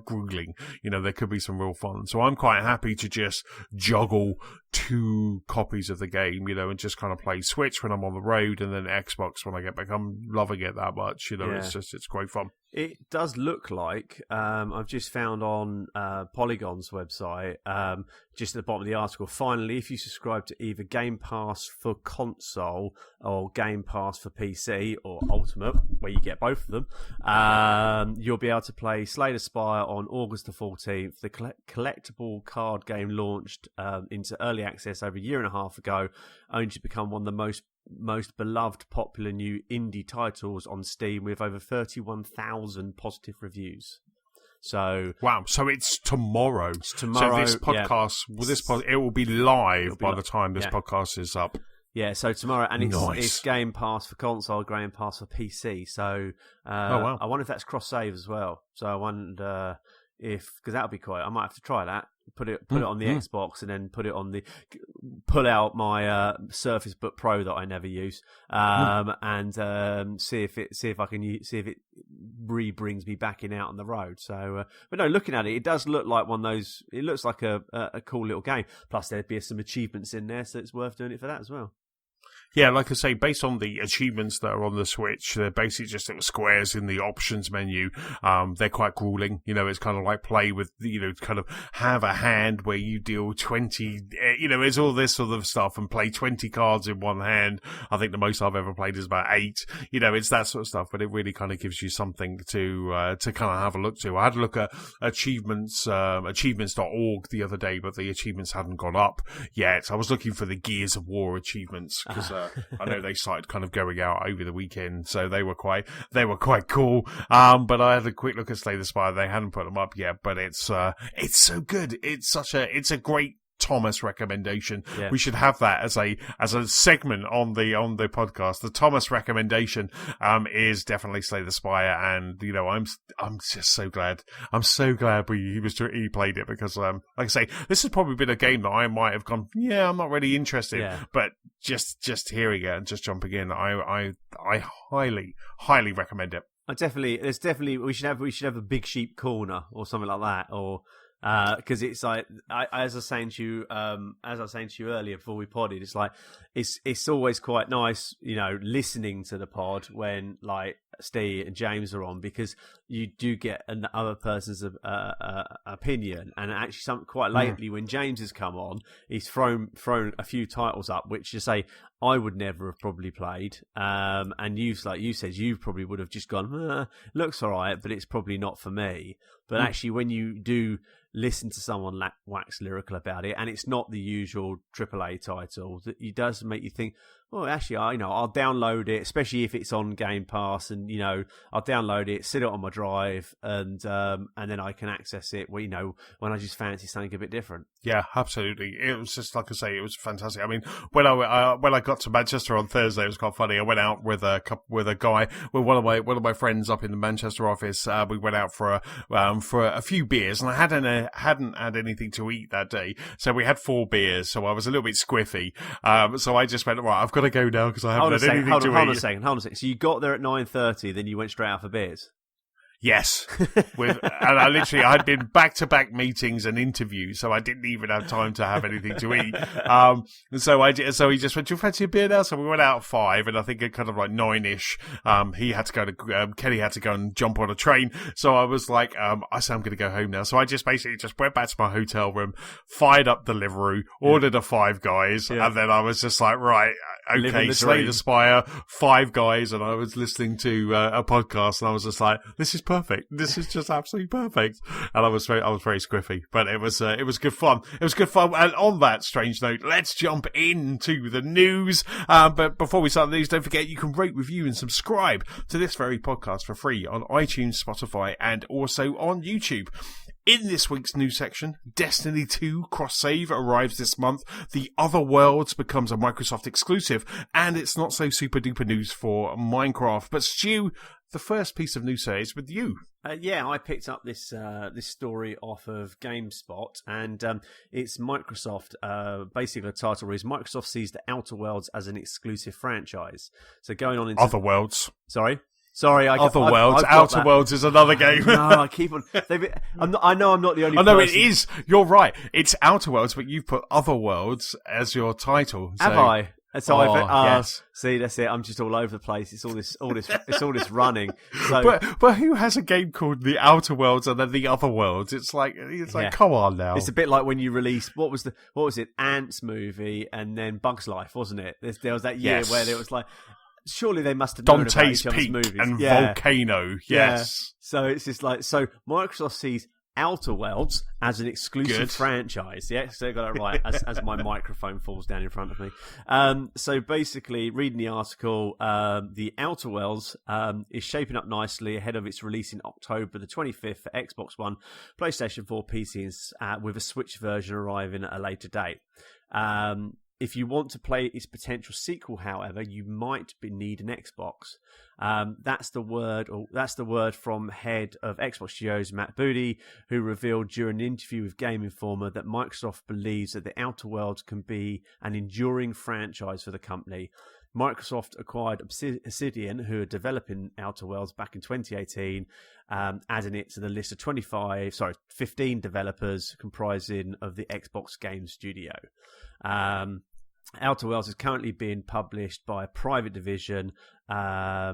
grueling. There could be some real fun. So I'm quite happy to just juggle 2 copies of the game, and just kind of play Switch when I'm on the road, and then Xbox when I get back. I'm loving it that much, It's great fun. It does look like, I've just found on Polygon's website, just at the bottom of the article, finally, if you subscribe to either Game Pass for console or Game Pass for PC or Ultimate, where you get both of them, you'll be able to play Slay the Spire on August the 14th. The collectible card game launched into early access over a year and a half ago, only to become one of the most beloved popular new indie titles on Steam, with over 31,000 positive reviews. So wow! So it's tomorrow. So this podcast, it will be live by the time this podcast is up. Yeah, so tomorrow, and it's Game Pass for console, Game Pass for PC. So I wonder if that's cross save as well. So I wonder because that would be quite. I might have to try that. Put it on the Xbox, and then pull out my Surface Book Pro that I never use, and see if it brings me back out on the road. So, but no, looking at it, it does look like one of those. It looks like a cool little game. Plus, there'd be some achievements in there, so it's worth doing it for that as well. Yeah, like I say, based on the achievements that are on the Switch, they're basically just little squares in the options menu. They're quite grueling. It's kind of like play with, kind of have a hand where you deal 20, it's all this sort of stuff, and play 20 cards in one hand. I think the most I've ever played is about 8. It's that sort of stuff, but it really kind of gives you something to kind of have a look to. I had a look at achievements.org the other day, but the achievements hadn't gone up yet. I was looking for the Gears of War achievements, because I know they started kind of going out over the weekend, so they were quite cool. But I had a quick look at Slay the Spire. They hadn't put them up yet, but it's so good. It's a great Thomas recommendation. Yeah. We should have that as a segment on the podcast. The Thomas recommendation is definitely Slay the Spire, and I'm just so glad. I'm so glad he played it, because like I say, this has probably been a game that I might have gone, I'm not really interested, but just hearing it and just jumping in, I highly recommend it. We should have a Big Sheep corner or something like that, or because it's like as I was saying to you earlier before we podded, it's like it's always quite nice, listening to the pod when like Steve and James are on, because you do get another person's opinion. And actually, quite lately when James has come on, he's thrown a few titles up which you say I would never have probably played, and you said you probably would have just gone, looks all right, but it's probably not for me. But actually, when you do listen to someone wax lyrical about it, and it's not the usual AAA title, that it does make you think, oh, actually, I'll download it, especially if it's on Game Pass, and I'll download it, sit it on my drive, and then I can access it. When I just fancy something a bit different. Yeah, absolutely. It was just, like I say, it was fantastic. I mean, when I got to Manchester on Thursday, it was quite funny. I went out with one of my friends up in the Manchester office. We went out for a few beers, and I hadn't had anything to eat that day, so we had 4 beers. So I was a little bit squiffy. So I just went, right, I've got to go now because I haven't had anything to eat. Hold on a second. So you got there at 9:30, then you went straight out for beers? Yes, and I'd been back-to-back meetings and interviews, so I didn't even have time to have anything to eat. And so he just went, "Do you fancy a beer now?" So we went out at 5, and I think at kind of like 9ish, he had to go to Kenny had to go and jump on a train. So I was like, I said I'm going to go home now. So I just basically went back to my hotel room, fired up Deliveroo, ordered a 5 Guys, and then I was just like, right, okay, Slay the Spire, 5 Guys, and I was listening to a podcast, and I was just like, this is perfect. This is just absolutely perfect. And I was very squiffy, but it was good fun. It was good fun. And on that strange note, let's jump into the news. But before we start the news, don't forget you can rate, review, and subscribe to this very podcast for free on iTunes, Spotify, and also on YouTube. In this week's news section, Destiny 2 cross-save arrives this month, The Other Worlds becomes a Microsoft exclusive, and it's not so super-duper news for Minecraft. But Stu, the first piece of news is with you. I picked up this story off of GameSpot, and it's Microsoft. Basically, the title is Microsoft sees The Outer Worlds as an exclusive franchise. So going on into Other Worlds. Sorry. Sorry, Other Worlds. Outer Worlds is another game. No, I keep on. I know I'm not the only. Oh person. no, it is. You're right. It's Outer Worlds, but you've put Other Worlds as your title. Have I? So yes. See, that's it. I'm just all over the place. It's all this running. So, but who has a game called The Outer Worlds and then The Other Worlds? It's like come on now. It's a bit like when you released what was it? Ants movie and then Bugs Life, wasn't it? There was that year where there was like. Surely they must have known about Dante's each other's Peak movies. and Volcano. Yes. Yeah. So it's just like Microsoft sees Outer Worlds as an exclusive franchise. Yeah, so I got it right as my microphone falls down in front of me. So basically, reading the article, the Outer Worlds is shaping up nicely ahead of its release in October the 25th for Xbox One, PlayStation 4, PC, with a Switch version arriving at a later date. If you want to play its potential sequel, however, you might need an Xbox. That's the word from head of Xbox Studios, Matt Booty, who revealed during an interview with Game Informer that Microsoft believes that The Outer Worlds can be an enduring franchise for the company. Microsoft acquired Obsidian, who are developing Outer Worlds back in 2018, adding it to the list of 15 developers comprising of the Xbox Game Studio. Outer Worlds is currently being published by a private division, a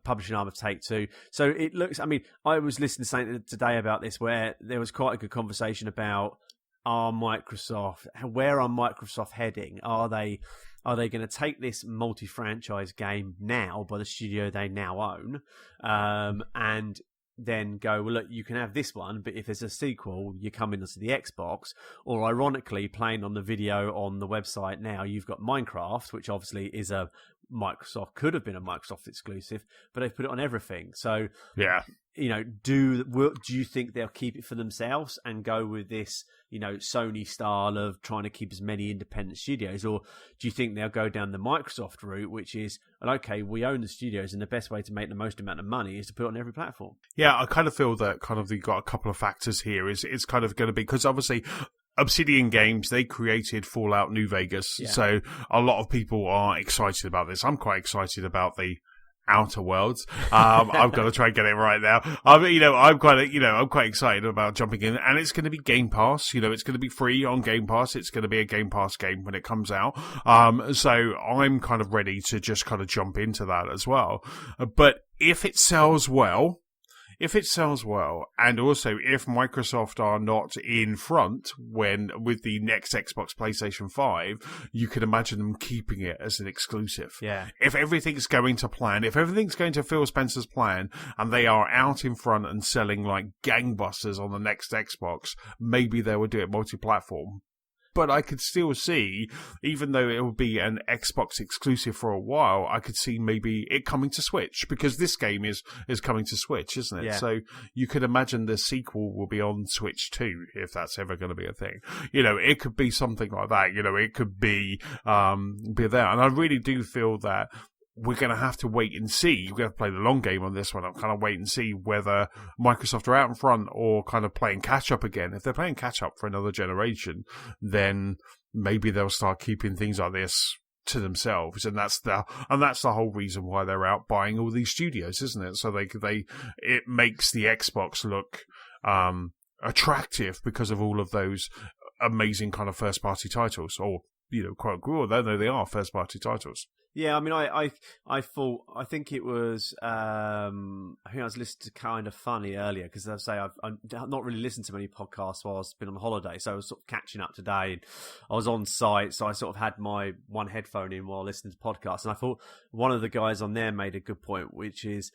publishing arm of Take-Two. So it looks, I mean, I was listening to something today about this where there was quite a good conversation about where are Microsoft heading? Are they going to take this multi-franchise game now by the studio they now own, and then go, well, look, you can have this one, but if there's a sequel, you come into the Xbox. Or ironically, playing on the video on the website now, you've got Minecraft, which obviously is could have been a Microsoft exclusive, but they've put it on everything. So, yeah, do you think they'll keep it for themselves and go with this, Sony style of trying to keep as many independent studios, or do you think they'll go down the Microsoft route, which is, okay, we own the studios, and the best way to make the most amount of money is to put it on every platform? Yeah, I kind of feel that you've got a couple of factors here. It's kind of going to be, because obviously Obsidian Games, they created Fallout New Vegas, so a lot of people are excited about this. I'm quite excited about the Outer Worlds. I've got to try and get it right now. I'm quite excited about jumping in, and it's going to be Game Pass. It's going to be free on Game Pass. It's going to be a Game Pass game when it comes out. So I'm kind of ready to just kind of jump into that as well. But if it sells well, and also if Microsoft are not in front with the next Xbox PlayStation 5, you can imagine them keeping it as an exclusive. Yeah. If everything's going to plan, if everything's going to Phil Spencer's plan, and they are out in front and selling like gangbusters on the next Xbox, maybe they would do it multi-platform. But I could still see, even though it will be an Xbox exclusive for a while, I could see maybe it coming to Switch, because this game is coming to Switch, isn't it? Yeah. So you could imagine the sequel will be on Switch too, if that's ever going to be a thing. It could be something like that. It could be there. And I really do feel that we're going to have to wait and see. You're going to play the long game on this one. I'll kind of wait and see whether Microsoft are out in front or kind of playing catch up again. If they're playing catch up for another generation, then maybe they'll start keeping things like this to themselves, and that's the whole reason why they're out buying all these studios, isn't it? So it makes the Xbox look attractive because of all of those amazing kind of first party titles, or quote unquote, although they are first party titles. Yeah, I mean, I think it was, I was listening to Kind of Funny earlier, because as I say, I've not really listened to many podcasts while I've been on holiday, so I was sort of catching up today, and I was on site, so I sort of had my one headphone in while listening to podcasts, and I thought one of the guys on there made a good point, which is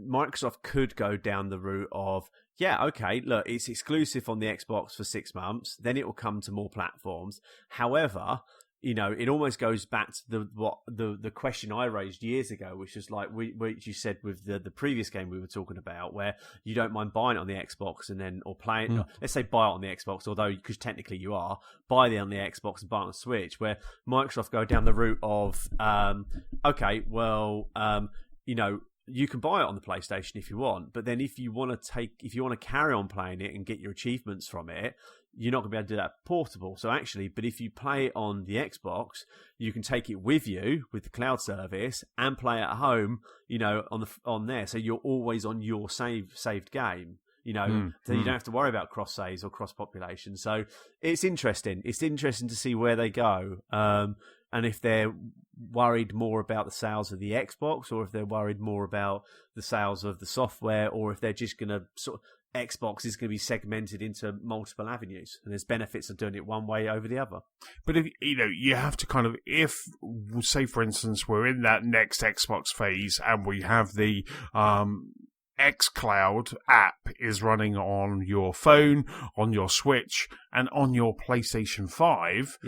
Microsoft could go down the route of, okay, look, it's exclusive on the Xbox for 6 months, then it will come to more platforms. However, it almost goes back to the question I raised years ago, which is like which you said with the previous game we were talking about, where you don't mind buying it on the Xbox and then or playing. Let's say buy it on the Xbox, although because technically you are buy it on the Xbox and buy it on Switch. Where Microsoft go down the route of, you can buy it on the PlayStation if you want, but then if you want to carry on playing it and get your achievements from it, you're not going to be able to do that portable. So actually, but if you play it on the Xbox, you can take it with you with the cloud service and play it at home, on there. So you're always on your saved game. So you don't have to worry about cross saves or cross population. So it's interesting. It's interesting to see where they go, and if they're worried more about the sales of the Xbox, or if they're worried more about the sales of the software, or if they're just going to Xbox is going to be segmented into multiple avenues, and there's benefits of doing it one way over the other. But if you have to kind of, if say for instance we're in that next Xbox phase and we have the xCloud app is running on your phone, on your Switch, and on your PlayStation 5,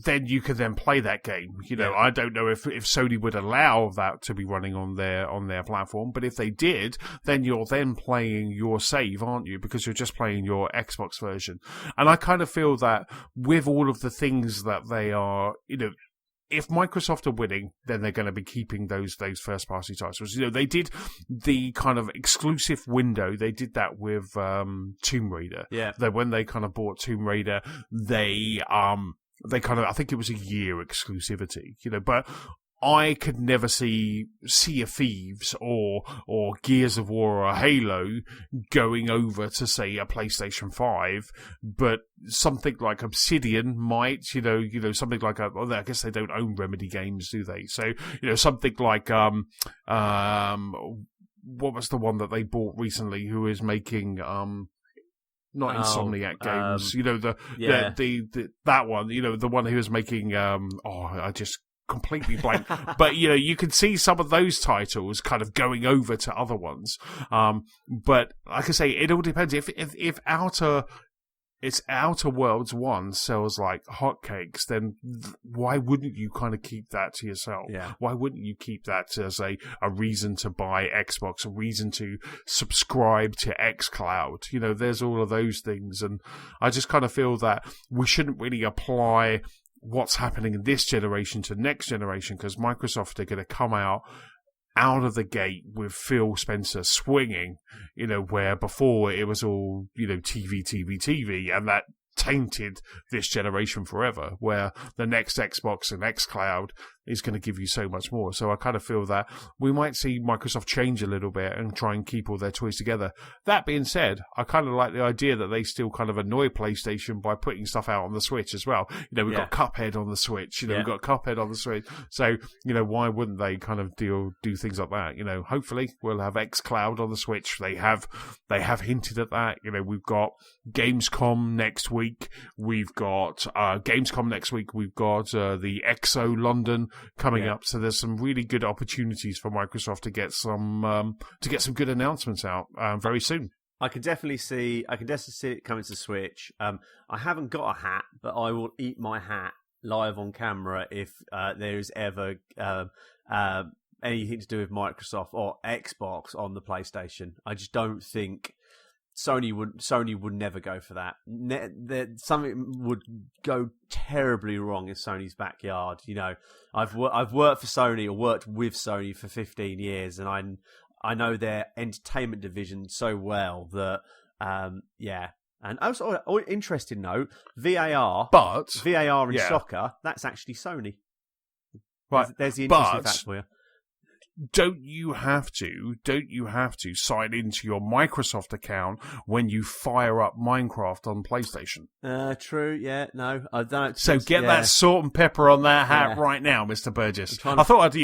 then you can then play that game. I don't know if Sony would allow that to be running on their platform, but if they did, then you're then playing your save, aren't you? Because you're just playing your Xbox version. And I kind of feel that with all of the things that they are, if Microsoft are winning, then they're going to be keeping those first-party titles. They did the kind of exclusive window. They did that with Tomb Raider. Yeah. When they kind of bought Tomb Raider, they kind of, I think it was a year exclusivity. But I could never see Sea of Thieves or Gears of War or Halo going over to, say, a PlayStation 5, but something like Obsidian might, something like I guess they don't own Remedy games, do they? So, something like what was the one that they bought recently who is making not Insomniac games, that one, the one who was making I just completely blank. But you can see some of those titles kind of going over to other ones. But like I say, it all depends. If Outer Worlds 1 sells like hotcakes, then why wouldn't you kind of keep that to yourself? Yeah. Why wouldn't you keep that as a reason to buy Xbox, a reason to subscribe to xCloud? There's all of those things, and I just kind of feel that we shouldn't really apply what's happening in this generation to next generation, because Microsoft are going to come out of the gate with Phil Spencer swinging, where before it was all, TV, and that tainted this generation forever, where the next Xbox and xCloud is going to give you so much more. So I kind of feel that we might see Microsoft change a little bit and try and keep all their toys together. That being said, I kind of like the idea that they still kind of annoy PlayStation by putting stuff out on the Switch as well. We've got Cuphead on the Switch, we've got Cuphead on the Switch. So, why wouldn't they kind of do things like that? Hopefully we'll have xCloud on the Switch. They have hinted at that. We've got Gamescom next week. We've got the EXO London coming up, so there's some really good opportunities for Microsoft to get some good announcements out very soon. I can definitely see it coming to Switch. I haven't got a hat, but I will eat my hat live on camera if there is ever anything to do with Microsoft or Xbox on the PlayStation. I just don't think Sony would never go for that. Something would go terribly wrong in Sony's backyard. I've worked for Sony or worked with Sony for 15 years, and I know their entertainment division so well that And also, interesting note, VAR in soccer, that's actually Sony. Right. There's the interesting fact for you. Don't you have to sign into your Microsoft account when you fire up Minecraft on PlayStation? True, yeah, no. I don't. So get that salt and pepper on that hat right now, Mr. Burgess. I thought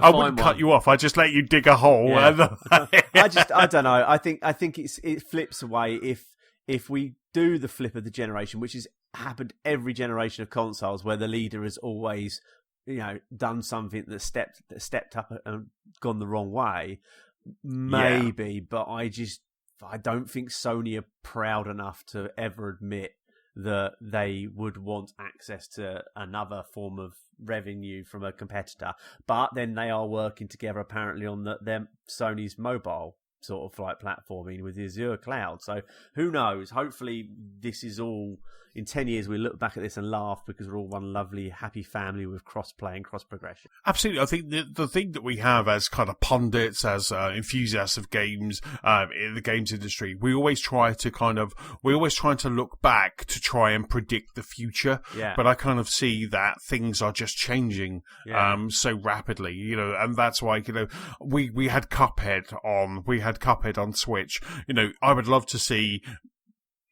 I wouldn't cut you off. I'd just let you dig a hole. Yeah. I don't know. I think it flips away if we do the flip of the generation, which has happened every generation of consoles, where the leader has always, done something that stepped up and gone the wrong way. Maybe, but I don't think Sony are proud enough to ever admit that they would want access to another form of revenue from a competitor. But then they are working together apparently on Sony's mobile sort of like platforming with the Azure cloud. So who knows? Hopefully this is all, in 10 years we look back at this and laugh because we're all one lovely happy family with cross-play and cross-progression. Absolutely. I think the thing that we have as kind of pundits, as enthusiasts of games in the games industry, we always try to look back to try and predict the future. Yeah. But I kind of see that things are just changing so rapidly, you know, and that's why, you know, we had Cuphead on Switch. You know, I would love to see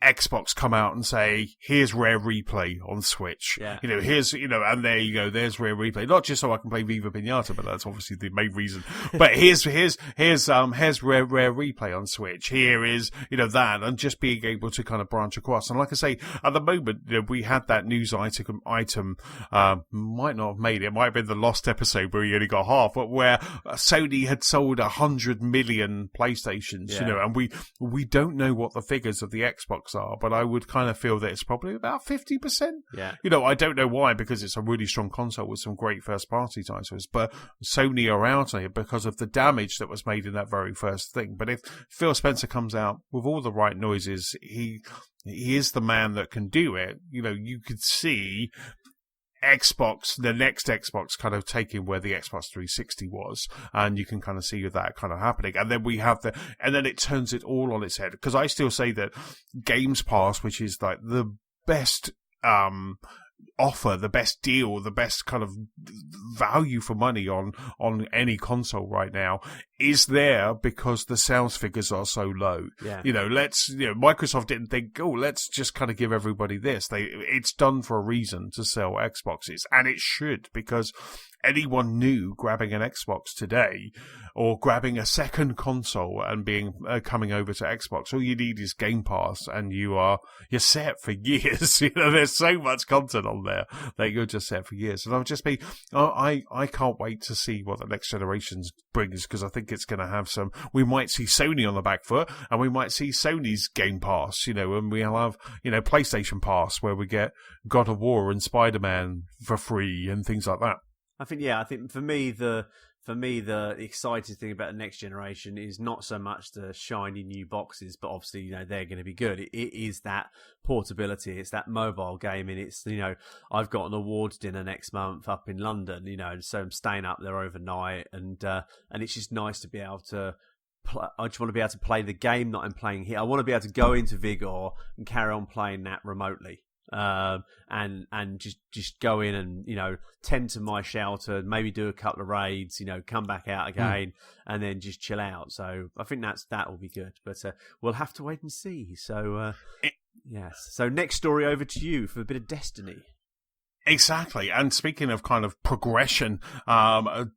Xbox come out and say, here's Rare Replay on Switch. Yeah. You know, here's, you know, and there you go, there's Rare Replay. Not just so I can play Viva Piñata, but that's obviously the main reason. But here's Rare Replay on Switch. Here is, you know, that, and just being able to kind of branch across. And like I say, at the moment, you know, we had that news item, might not have made it. It might have been the lost episode where we only got half, but where Sony had sold 100 million PlayStations, you know, and we don't know what the figures of the Xbox are, but I would kind of feel that it's probably about 50%. Yeah. You know, I don't know why, because it's a really strong console with some great first-party titles, but Sony are out here because of the damage that was made in that very first thing. But if Phil Spencer comes out with all the right noises, he is the man that can do it. You know, you could see Xbox, the next Xbox, kind of taking where the Xbox 360 was, and you can kind of see that kind of happening. And then we have and then it turns it all on its head, because I still say that Games Pass, which is like the best offer, the best deal, the best kind of value for money on any console right now, is there because the sales figures are so low. Yeah. You know, Microsoft didn't think, let's just kind of give everybody this. It's done for a reason to sell Xboxes, and it should, because anyone new grabbing an Xbox today, or grabbing a second console and coming over to Xbox, all you need is Game Pass, and you're set for years. You know, there's so much content on there that you're just set for years. And I can't wait to see what the next generation brings, because I think it's going to have we might see Sony on the back foot, and we might see Sony's Game Pass, you know, and we'll have, you know, PlayStation Pass, where we get God of War and Spider-Man for free and things like that. I think for me the exciting thing about the next generation is not so much the shiny new boxes, but obviously, you know, they're going to be good. It is that portability, it's that mobile gaming. It's, you know, I've got an awards dinner next month up in London, you know, so I'm staying up there overnight, and it's just nice to be able to. I just want to be able to play the game that I'm playing here. I want to be able to go into Vigor and carry on playing that remotely. And just go in and, you know, tend to my shelter, maybe do a couple of raids, you know, come back out again, and then just chill out. So I think that will be good, but we'll have to wait and see. So yes. So next story, over to you for a bit of Destiny. Exactly. And speaking of kind of progression,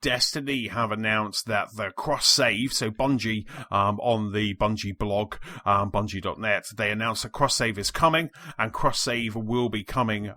Destiny have announced that the cross-save, so Bungie, on the Bungie blog, bungie.net, they announced that cross-save is coming, and cross-save will be coming,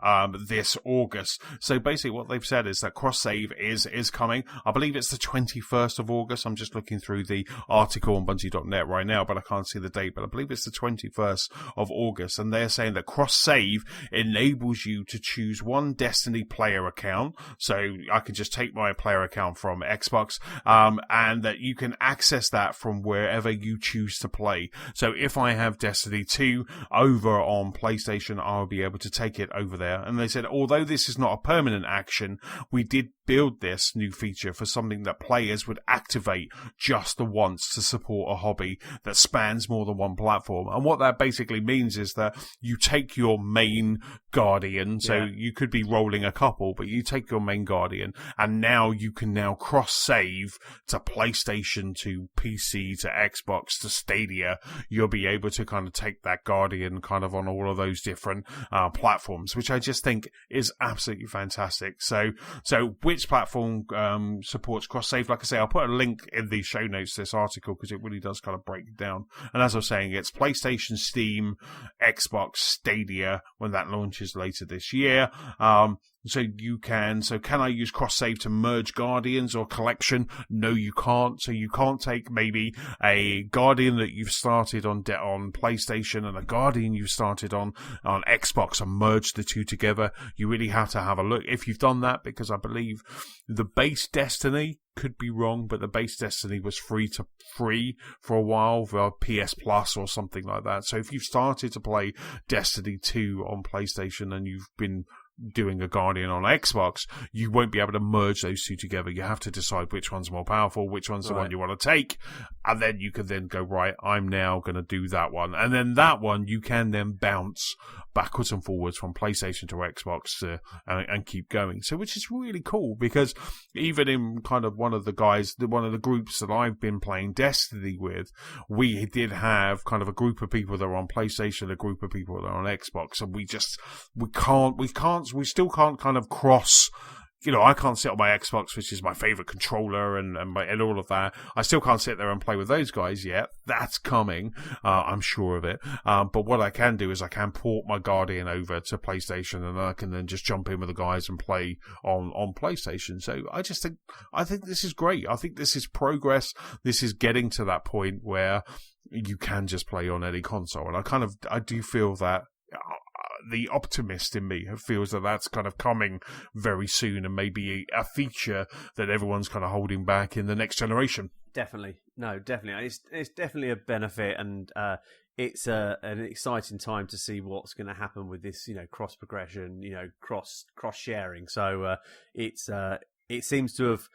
this August. So basically what they've said is that cross-save is coming. I believe it's the 21st of August. I'm just looking through the article on bungie.net right now, but I can't see the date, but I believe it's the 21st of August. And they're saying that cross-save enables you to choose one Destiny player account, so I can just take my player account from Xbox, and that you can access that from wherever you choose to play. So if I have Destiny 2 over on PlayStation, I'll be able to take it over there. And they said, although this is not a permanent action, we did build this new feature for something that players would activate just the once to support a hobby that spans more than one platform. And what that basically means is that you take your main Guardian, so you could be rolling a couple, but you take your main Guardian, and now you can cross-save to PlayStation, to PC, to Xbox, to Stadia. You'll be able to kind of take that Guardian kind of on all of those different platforms, which I just think is absolutely fantastic. So which platform supports cross-save? Like I say, I'll put a link in the show notes to this article, because it really does kind of break it down. And as I was saying, it's PlayStation, Steam, Xbox, Stadia, when that launches later this year. So can I use cross save to merge Guardians or Collection? No, you can't. So you can't take maybe a Guardian that you've started on PlayStation and a Guardian you've started on Xbox and merge the two together. You really have to have a look if you've done that, because I believe the base Destiny, could be wrong, but the base Destiny was free for a while for PS Plus or something like that. So if you've started to play Destiny 2 on PlayStation and you've been doing a Guardian on Xbox, you won't be able to merge those two together. You have to decide which one's more powerful, which one's the one you want to take, and then you can then go, right, I'm now going to do that one. And then that one you can then bounce backwards and forwards from PlayStation to Xbox and keep going. So which is really cool, because even in kind of one of the groups that I've been playing Destiny with, we did have kind of a group of people that are on PlayStation, a group of people that are on Xbox, and we still can't kind of cross. I can't sit on my Xbox, which is my favorite controller, and all of that. I still can't sit there and play with those guys yet. That's coming. I'm sure of it. But what I can do is I can port my Guardian over to PlayStation, and I can then just jump in with the guys and play on PlayStation. So I think this is great. I think this is progress. This is getting to that point where you can just play on any console. And I do feel that the optimist in me feels that that's kind of coming very soon, and maybe a feature that everyone's kind of holding back in the next generation. Definitely. It's definitely a benefit, and it's an exciting time to see what's going to happen with this, cross progression, cross sharing. So it seems to have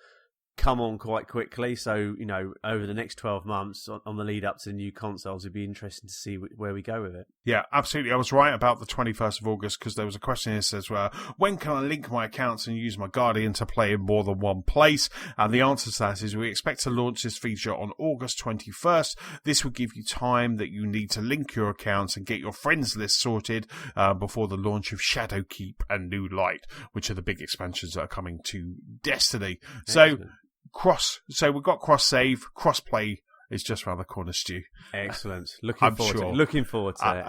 come on quite quickly. So, over the next 12 months on the lead up to the new consoles, it'd be interesting to see where we go with it. Yeah, absolutely. I was right about the 21st of August, because there was a question here that says, well, when can I link my accounts and use my Guardian to play in more than one place? And the answer to that is we expect to launch this feature on August 21st. This will give you time that you need to link your accounts and get your friends list sorted before the launch of Shadowkeep and New Light, which are the big expansions that are coming to Destiny. Excellent. So we've got cross save, cross play is just around the corner, Stu. Excellent. Looking forward to it.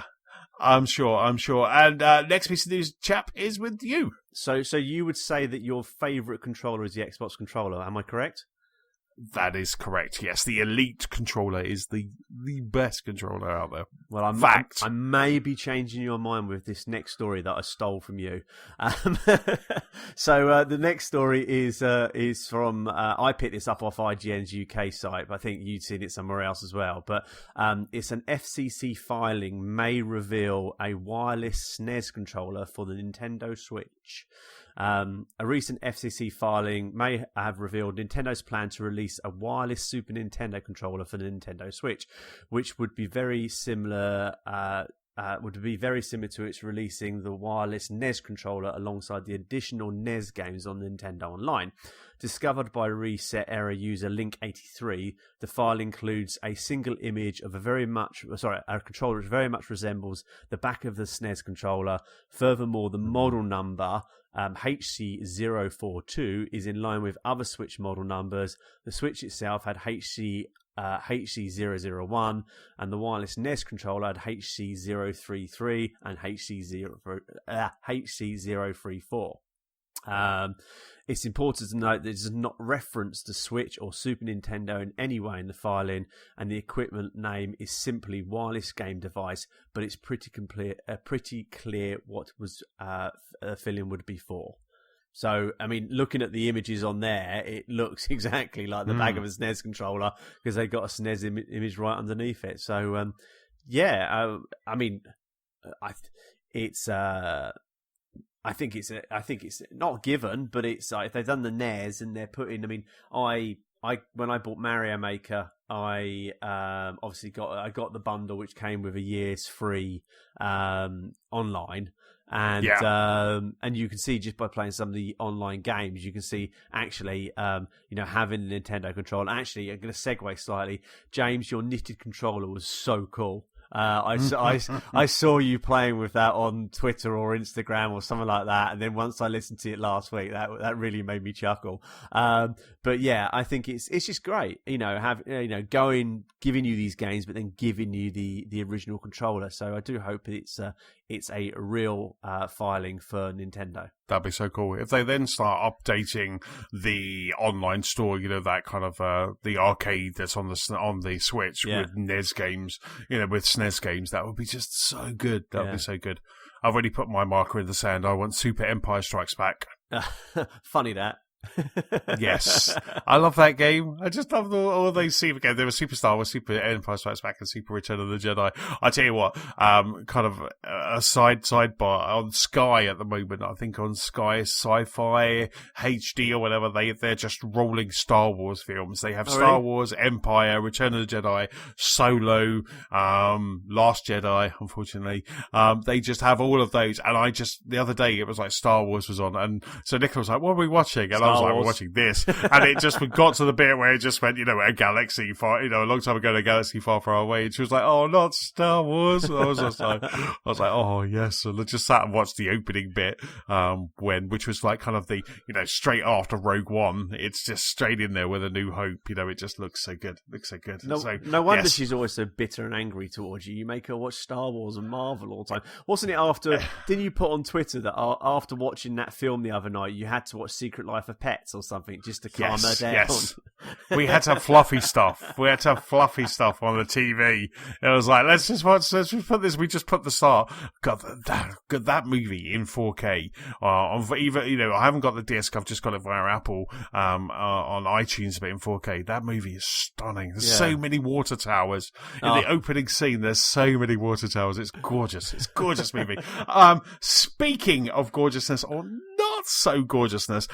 I'm sure. And next piece of news, chap, is with you. So you would say that your favourite controller is the Xbox controller? Am I correct? That is correct, yes. The Elite controller is the best controller out there. Well, I may be changing your mind with this next story that I stole from you. So the next story is from, I picked this up off IGN's UK site, but I think you'd seen it somewhere else as well. But it's an FCC filing may reveal a wireless SNES controller for the Nintendo Switch. A recent FCC filing may have revealed Nintendo's plan to release a wireless Super Nintendo controller for the Nintendo Switch, which would be very similar. To its releasing the wireless NES controller alongside the additional NES games on Nintendo Online. Discovered by Reset Error user Link83, the file includes a single image of a controller which very much resembles the back of the SNES controller. Furthermore, the model number HC042 is in line with other Switch model numbers. The Switch itself had HC001, and the wireless NES controller had HC033 and HC034. It's important to note that it does not reference the Switch or Super Nintendo in any way in the filing, and the equipment name is simply wireless game device, but it's pretty clear what was filling would be for. So, I mean, looking at the images on there, it looks exactly like the back of a SNES controller, because they got a SNES image right underneath it. So, I think it's not given, but it's like if they've done the NES and they're putting. I mean, when I bought Mario Maker, I obviously got the bundle which came with a year's free online. And you can see just by playing some of the online games, you can see actually, having the Nintendo controller. Actually, I'm going to segue slightly. James, your knitted controller was so cool. I saw you playing with that on Twitter or Instagram or something like that, and then once I listened to it last week, that really made me chuckle. But yeah, I think it's just great, giving you these games, but then giving you the original controller. So I do hope it's a real filing for Nintendo. That'd be so cool. If they then start updating the online store, that kind of the arcade that's on the Switch with NES games, with SNES games, that would be just so good. That would be so good. I've already put my marker in the sand. I want Super Empire Strikes Back. Funny that. Yes, I love that game. I just love all those Super games. There was Super Star Wars, Super Empire Strikes Back, and Super Return of the Jedi. I tell you what, kind of a sidebar on Sky at the moment. I think on Sky Sci-Fi HD or whatever, they're just rolling Star Wars films. They have Star Wars, Empire, Return of the Jedi, Solo, Last Jedi. Unfortunately, they just have all of those. And the other day it was like Star Wars was on, and so Nicola was like, "What are we watching?" And I was like, we're watching this. And it just got to the bit where it just went, a galaxy far, a long time ago in a galaxy far, far away. And she was like, "Oh, not Star Wars." And I was like, "Oh, yes." And I just sat and watched the opening bit, which was like kind of the, straight after Rogue One. It's just straight in there with A New Hope. It just looks so good. No wonder she's always so bitter and angry towards you. You make her watch Star Wars and Marvel all the time. Wasn't it after, didn't you put on Twitter that after watching that film the other night, you had to watch Secret Life of Pets or something just to calm her down? Yes. We had to have fluffy stuff. We had to have fluffy stuff on the TV. It was like, let's just put this. We just put the start. God, that movie in 4K. I haven't got the disc. I've just got it via Apple on iTunes, but in 4K. That movie is stunning. There's so many water towers in the opening scene. There's so many water towers. It's gorgeous. It's a gorgeous movie. Speaking of gorgeousness, or not so gorgeousness,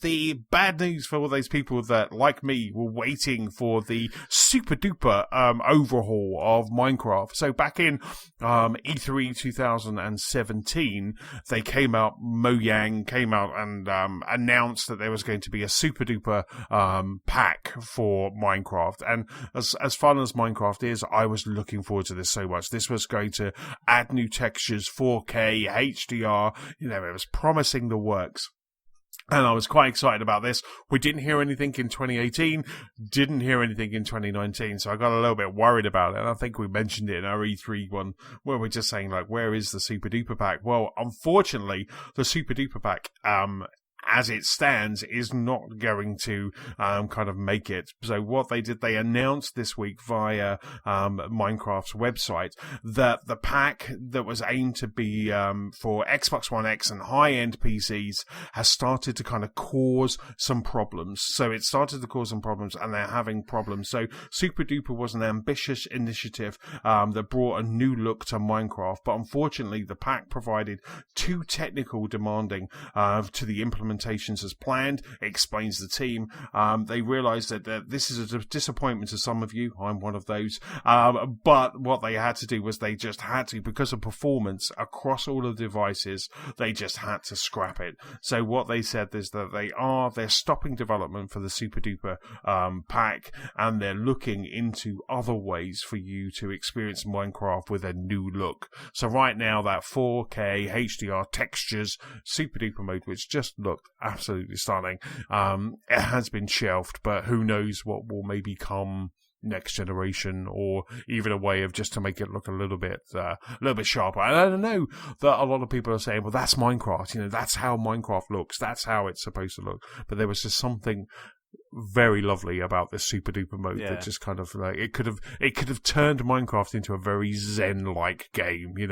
the bad news for all those people that, like me, were waiting for the super duper overhaul of Minecraft. So back in E3 2017, they came out, Mojang came out and announced that there was going to be a super duper pack for Minecraft. And as fun as Minecraft is, I was looking forward to this so much. This was going to add new textures, 4K, HDR, it was promising the works. And I was quite excited about this. We didn't hear anything in 2018, didn't hear anything in 2019, so I got a little bit worried about it. And I think we mentioned it in our E3 one, where we're just saying, like, where is the Super Duper Pack? Well, unfortunately, the Super Duper Pack, as it stands, is not going to kind of make it. So what they did, they announced this week via Minecraft's website that the pack that was aimed to be for Xbox One X and high-end PCs has started to kind of cause some problems. So it started to cause some problems, and they're having problems. So Super Duper was an ambitious initiative that brought a new look to Minecraft, but unfortunately the pack provided too technical demanding to the implementations as planned. It explains the team. They realized that this is a disappointment to some of you. I'm one of those. But what they had to do was they just had to, because of performance across all of the devices, they just had to scrap it. So what they said is that they're stopping development for the Super Duper pack, and they're looking into other ways for you to experience Minecraft with a new look. So right now, that 4K HDR textures Super Duper mode, which just looked absolutely stunning, it has been shelved, but who knows what will maybe come next generation, or even a way of just to make it look a little bit sharper. And I know that a lot of people are saying, well, that's Minecraft, that's how Minecraft looks, that's how it's supposed to look. But there was just something very lovely about this Super Duper mode that just kind of like it could have turned Minecraft into a very zen-like game. It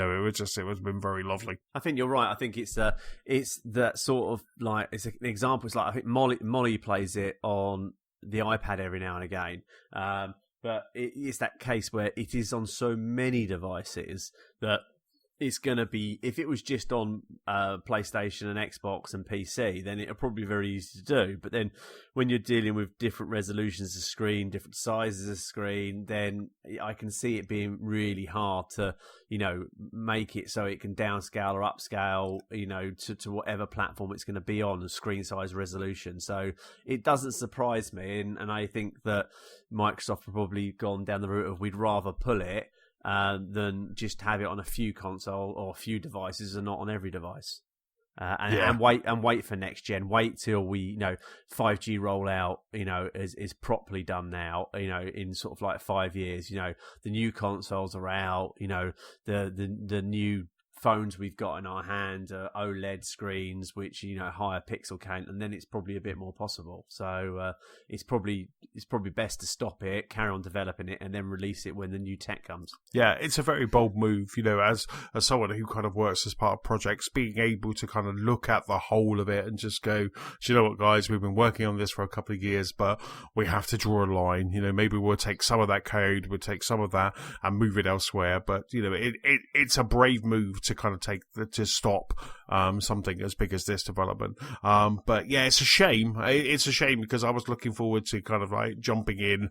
was been very lovely. I think you're right. I think it's that sort of like, it's an example. It's like, I think Molly plays it on the iPad every now and again, but it's that case where it is on so many devices that it's going to be, if it was just on PlayStation and Xbox and PC, then it'll probably be very easy to do. But then when you're dealing with different resolutions of screen, different sizes of screen, then I can see it being really hard to, make it so it can downscale or upscale, to whatever platform it's going to be on, screen size, resolution. So it doesn't surprise me. And I think that Microsoft have probably gone down the route of, we'd rather pull it than just have it on a few console or a few devices and not on every device. And wait for next gen. Wait till 5G rollout, is properly done now, in sort of like 5 years. The new consoles are out, the new phones we've got in our hand are OLED screens, which higher pixel count, and then it's probably a bit more possible. So it's probably best to stop it, carry on developing it, and then release it when the new tech comes. Yeah, it's a very bold move, as someone who kind of works as part of projects, being able to kind of look at the whole of it and just go, do you know what, guys, we've been working on this for a couple of years, but we have to draw a line. Maybe we'll take some of that code, we'll take some of that and move it elsewhere. But it's a brave move to kind of to stop something as big as this development. But yeah, it's a shame. It's a shame because I was looking forward to kind of like jumping in.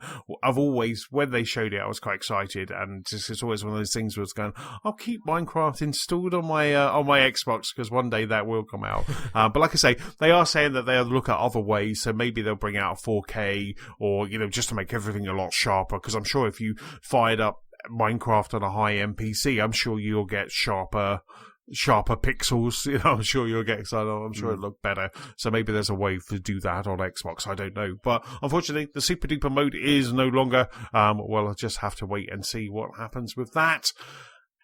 When they showed it, I was quite excited, and it's always one of those things where it's going, I'll keep Minecraft installed on my Xbox because one day that will come out. But like I say, they are saying that they'll look at other ways, so maybe they'll bring out a 4K or just to make everything a lot sharper. Because I'm sure if you fired up Minecraft on a high-end PC, I'm sure you'll get sharper pixels. I'm sure you'll get excited. I'm sure it'll look better. So maybe there's a way to do that on Xbox. I don't know. But unfortunately, the super duper mode is no longer. I'll just have to wait and see what happens with that.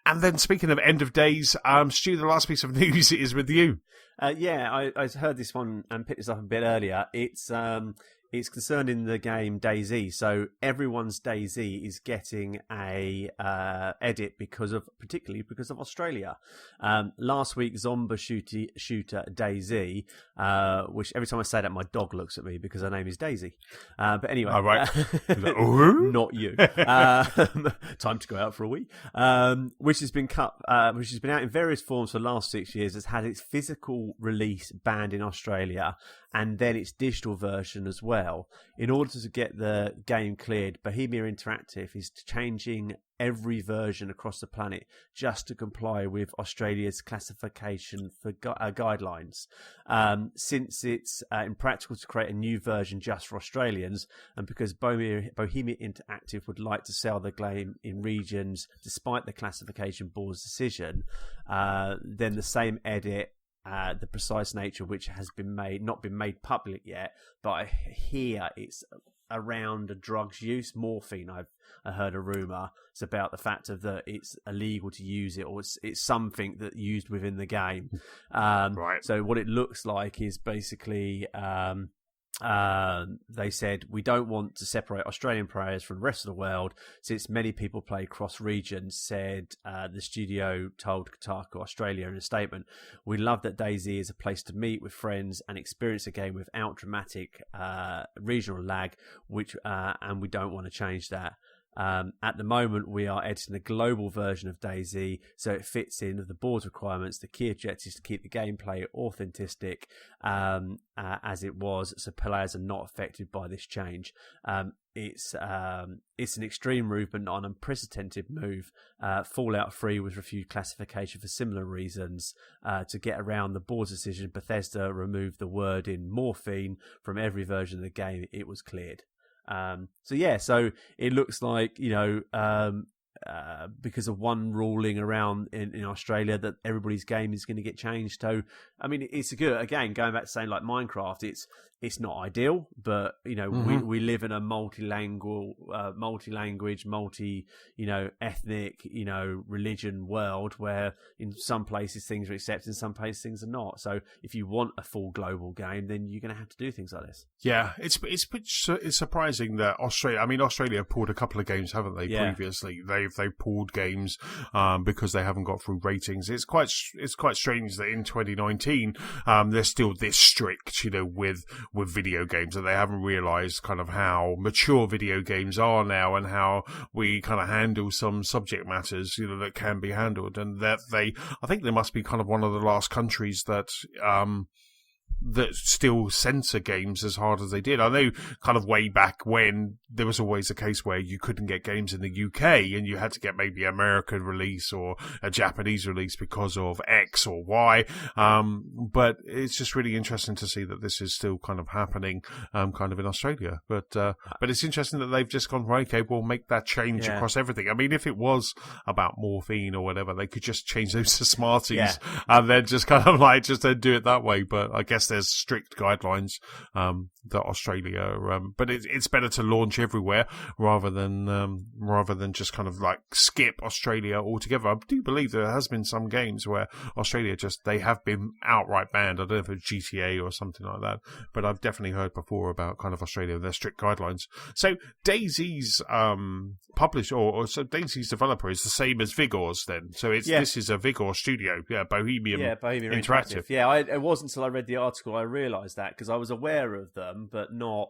And then speaking of end of days, Stu, the last piece of news is with you. I heard this one and picked this up a bit earlier. It's concerning the game DayZ. So everyone's DayZ is getting a edit particularly because of Australia. Last week, Zomba shooter DayZ, which every time I say that, my dog looks at me because her name is Daisy. But anyway, right. Not you. Time to go out for a wee. Which has been out in various forms for the last 6 years. Has had its physical release banned in Australia, and then its digital version as well. In order to get the game cleared, Bohemia Interactive is changing every version across the planet just to comply with Australia's classification for guidelines. Since it's impractical to create a new version just for Australians, and because Bohemia Interactive would like to sell the game in regions despite the classification board's decision, then the same edit, the precise nature which has not been made public yet, but I hear it's around drugs use, morphine. I heard a rumor. It's about the fact that it's illegal to use it, or it's something that used within the game. Right. So what it looks like is basically they said, we don't want to separate Australian players from the rest of the world since many people play cross regions, said the studio told Kotaku Australia in a statement. We love that DayZ is a place to meet with friends and experience a game without dramatic regional lag, and we don't want to change that. At the moment, we are editing a global version of DayZ, so it fits in with the board's requirements. The key objective is to keep the gameplay authentic as it was, so players are not affected by this change. It's an extreme move, but not an unprecedented move. Fallout 3 was refused classification for similar reasons. To get around the board's decision, Bethesda removed the word in morphine from every version of the game. It was cleared. So it looks like, because of one ruling around in Australia, that everybody's game is going to get changed. So, I mean, it's good. Again, going back to saying like Minecraft, it's not ideal, but we live in a multi-language, ethnic, religion world where in some places things are accepted, in some places things are not. So if you want a full global game, then you're going to have to do things like this. Yeah, it's surprising that Australia have pulled a couple of games, haven't they? Yeah. Previously, they've pulled games because they haven't got through ratings. It's quite strange that in 2019 they're still this strict, with video games, and they haven't realised kind of how mature video games are now and how we kind of handle some subject matters, that can be handled, and that I think they must be kind of one of the last countries that still censor games as hard as they did. I know kind of way back when there was always a case where you couldn't get games in the UK and you had to get maybe an American release or a Japanese release because of X or Y. But it's just really interesting to see that this is still kind of happening kind of in Australia. But it's interesting that they've just gone, right, okay, we'll make that change across everything. I mean, if it was about morphine or whatever, they could just change those to Smarties and then just kind of just do it that way. But I guess there's strict guidelines Australia, but it's better to launch everywhere rather than just kind of like skip Australia altogether. I do believe there has been some games where Australia they have been outright banned. I don't know if it's GTA or something like that, but I've definitely heard before about kind of Australia and their strict guidelines. So DayZ's so DayZ's developer is the same as Vigor's then. So this is a Vigor studio, Bohemian Interactive. Yeah, it wasn't until I read the article I realised that, because I was aware of them, but not,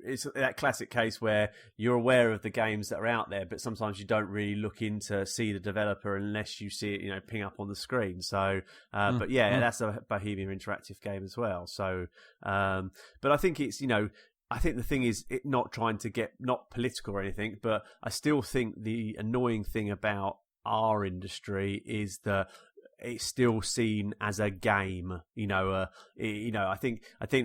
it's that classic case where you're aware of the games that are out there, but sometimes you don't really look in to see the developer unless you see it, ping up on the screen. So, but that's a Bohemian Interactive game as well. So, but I think it's, I think the thing is, it not trying to get not political or anything, but I still think the annoying thing about our industry is that it's still seen as a game. I think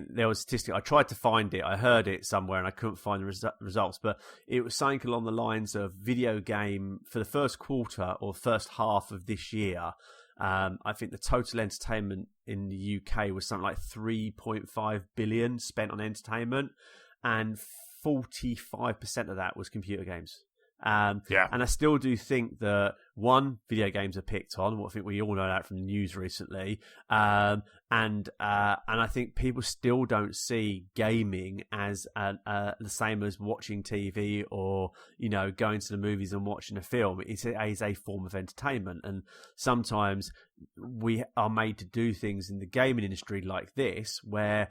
there was a statistic. I tried to find it. I heard it somewhere and I couldn't find the results, but it was something along the lines of video game for the first quarter or first half of this year. I think the total entertainment in the UK was something like 3.5 billion spent on entertainment, and 45% of that was computer games. And I still do think that video games are picked on. I think we all know that from the news recently. And I think people still don't see gaming as the same as watching TV or going to the movies and watching a film. It's a form of entertainment, and sometimes we are made to do things in the gaming industry like this, where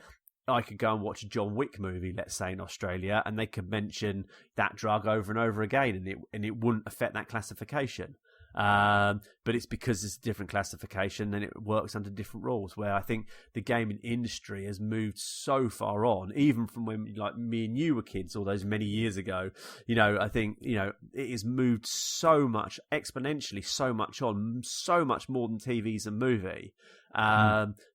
I could go and watch a John Wick movie, let's say in Australia, and they could mention that drug over and over again, and it wouldn't affect that classification. But it's because it's a different classification and it works under different rules, where I think the gaming industry has moved so far on, even from when like me and you were kids all those many years ago. I think it has moved so much, exponentially so much on, so much more than TV's a movie,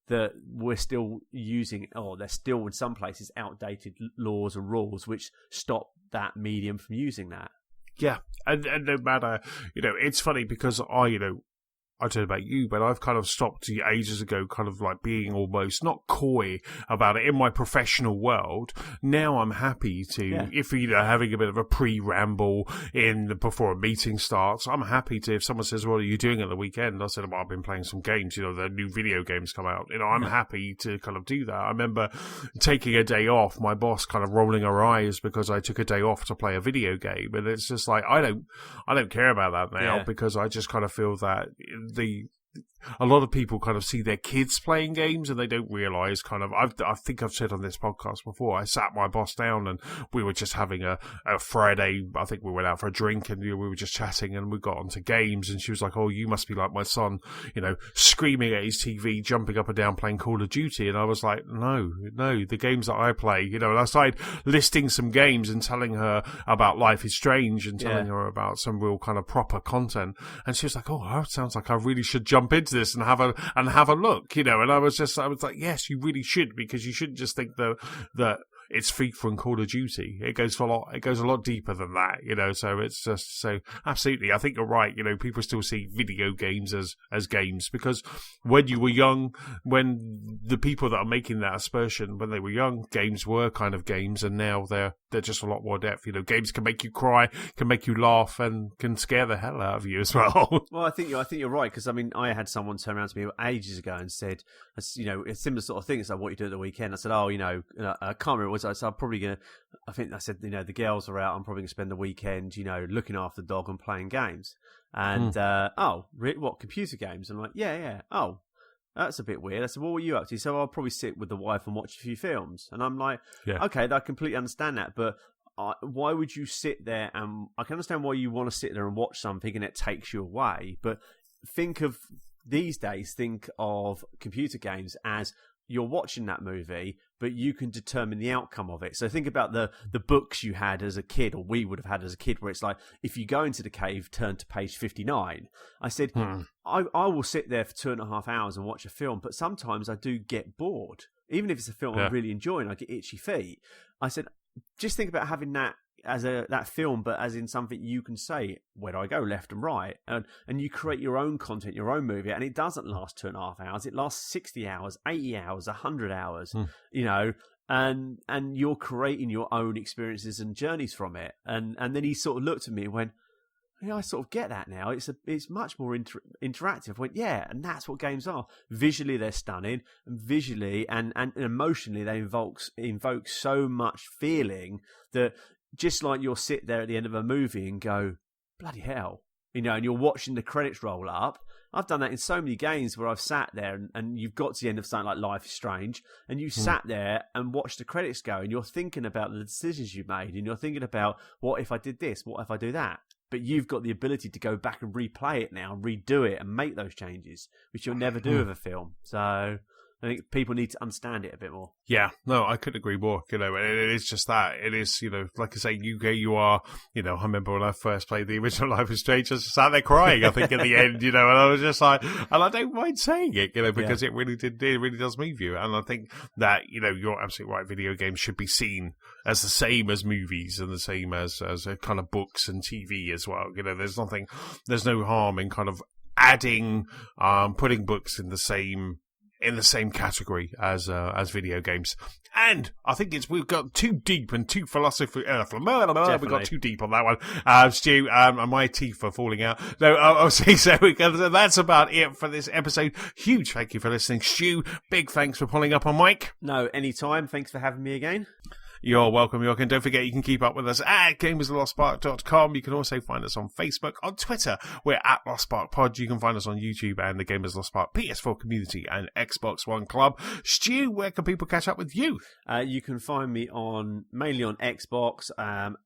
that we're still using, there's still in some places outdated laws and rules which stop that medium from using that. Yeah, and no matter, it's funny because I don't know about you, but I've kind of stopped ages ago kind of like being almost not coy about it in my professional world. Now I'm happy to, if having a bit of a pre-ramble before a meeting starts, I'm happy to, if someone says, what are you doing at the weekend? I said, well, I've been playing some games, the new video games come out. I'm happy to kind of do that. I remember taking a day off, my boss kind of rolling her eyes because I took a day off to play a video game. And it's just like, I don't care about that now because I just kind of feel that a lot of people kind of see their kids playing games and they don't realise I think I've said on this podcast before, I sat my boss down and we were just having a Friday, I think we went out for a drink and we were just chatting and we got onto games and she was like, oh, you must be like my son, screaming at his TV, jumping up and down playing Call of Duty. And I was like, no, the games that I play, and I started listing some games and telling her about Life is Strange and telling her about some real kind of proper content. And she was like, oh, that sounds like I really should jump into this and have a look, and I was like, yes, you really should, because you shouldn't just think that it's FIFA and Call of Duty. It goes a lot deeper than that, so it's just, so absolutely, I think you're right, people still see video games as games, because when you were young, when the people that are making that aspersion, when they were young, games were kind of games, and now they're just a lot more depth. Games can make you cry, can make you laugh, and can scare the hell out of you as well. Well, I think you're right, because I had someone turn around to me ages ago and said, a similar sort of thing. It's like, what you do at the weekend? I said, I can't remember what it was. So I'm probably gonna. I think I said, the girls are out. I'm probably gonna spend the weekend, looking after the dog and playing games. And what, computer games? I'm like, yeah. Oh, that's a bit weird. I said, well, what were you up to? So I'll probably sit with the wife and watch a few films. And I'm like, okay, I completely understand that, but why would you sit there? And I can understand why you want to sit there and watch something and it takes you away. But think of computer games as you're watching that movie, but you can determine the outcome of it. So think about the books you had as a kid, or we would have had as a kid, where it's like, if you go into the cave, turn to page 59. I said, I will sit there for 2.5 hours and watch a film, but sometimes I do get bored. Even if it's a film I'm really enjoying, I get itchy feet. I said, just think about having that as that film, but as in something you can say, where do I go, left and right, and you create your own content, your own movie, and it doesn't last 2.5 hours. It lasts 60 hours, 80 hours, 100 hours, and you're creating your own experiences and journeys from it. And then he sort of looked at me and went, I sort of get that now. It's much more interactive. I went, yeah, and that's what games are. Visually, they're stunning, and visually and emotionally, they invoke so much feeling that just like you'll sit there at the end of a movie and go, bloody hell, and you're watching the credits roll up. I've done that in so many games where I've sat there and you've got to the end of something like Life is Strange, and you sat there and watched the credits go, and you're thinking about the decisions you made, and you're thinking about, what if I did this? What if I do that? But you've got the ability to go back and replay it now and redo it and make those changes, which you'll never do with a film. So I think people need to understand it a bit more. Yeah, no, I couldn't agree more. It is just that. It is, like I say, you are, I remember when I first played the original Life is Strange, I just sat there crying, I think, at the end, and I was just like, and I don't mind saying it, because it really does move you. And I think that, you're absolutely right, video games should be seen as the same as movies and the same as kind of books and TV as well. There's no harm in kind of adding, putting books in the same category as video games. And I think we've got too deep and too philosophy. We got too deep on that one, Stu. And my teeth are falling out. No, I'll say so. That's about it for this episode. Huge thank you for listening, Stu. Big thanks for pulling up on Mike. No, anytime. Thanks for having me again. You're welcome, York. And don't forget, you can keep up with us at gamersoflostspark.com. You can also find us on Facebook, on Twitter. We're at Lost Spark Pod. You can find us on YouTube and the Gamers Lost Spark PS4 community and Xbox One Club. Stu, where can people catch up with you? You can find me mainly on Xbox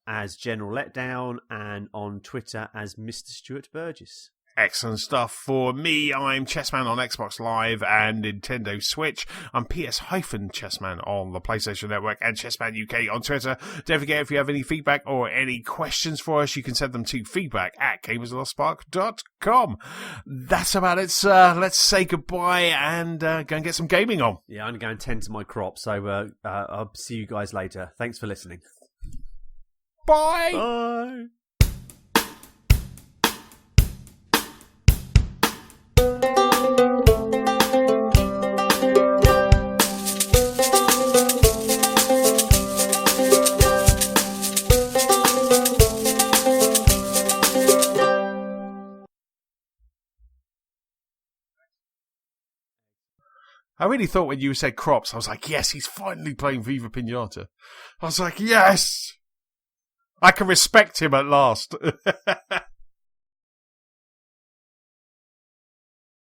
as General Letdown, and on Twitter as Mr. Stuart Burgess. Excellent stuff. For me, I'm Chessman on Xbox Live and Nintendo Switch. I'm PS-Chessman on the PlayStation Network and Chessman UK on Twitter. Don't forget, if you have any feedback or any questions for us, you can send them to feedback@gamersoflostspark.com. That's about it, sir. Let's say goodbye and go and get some gaming on. Yeah, I'm going to tend to my crop, so I'll see you guys later. Thanks for listening. Bye! Bye! I really thought when you said crops, I was like, yes, he's finally playing Viva Piñata. I was like, yes! I can respect him at last.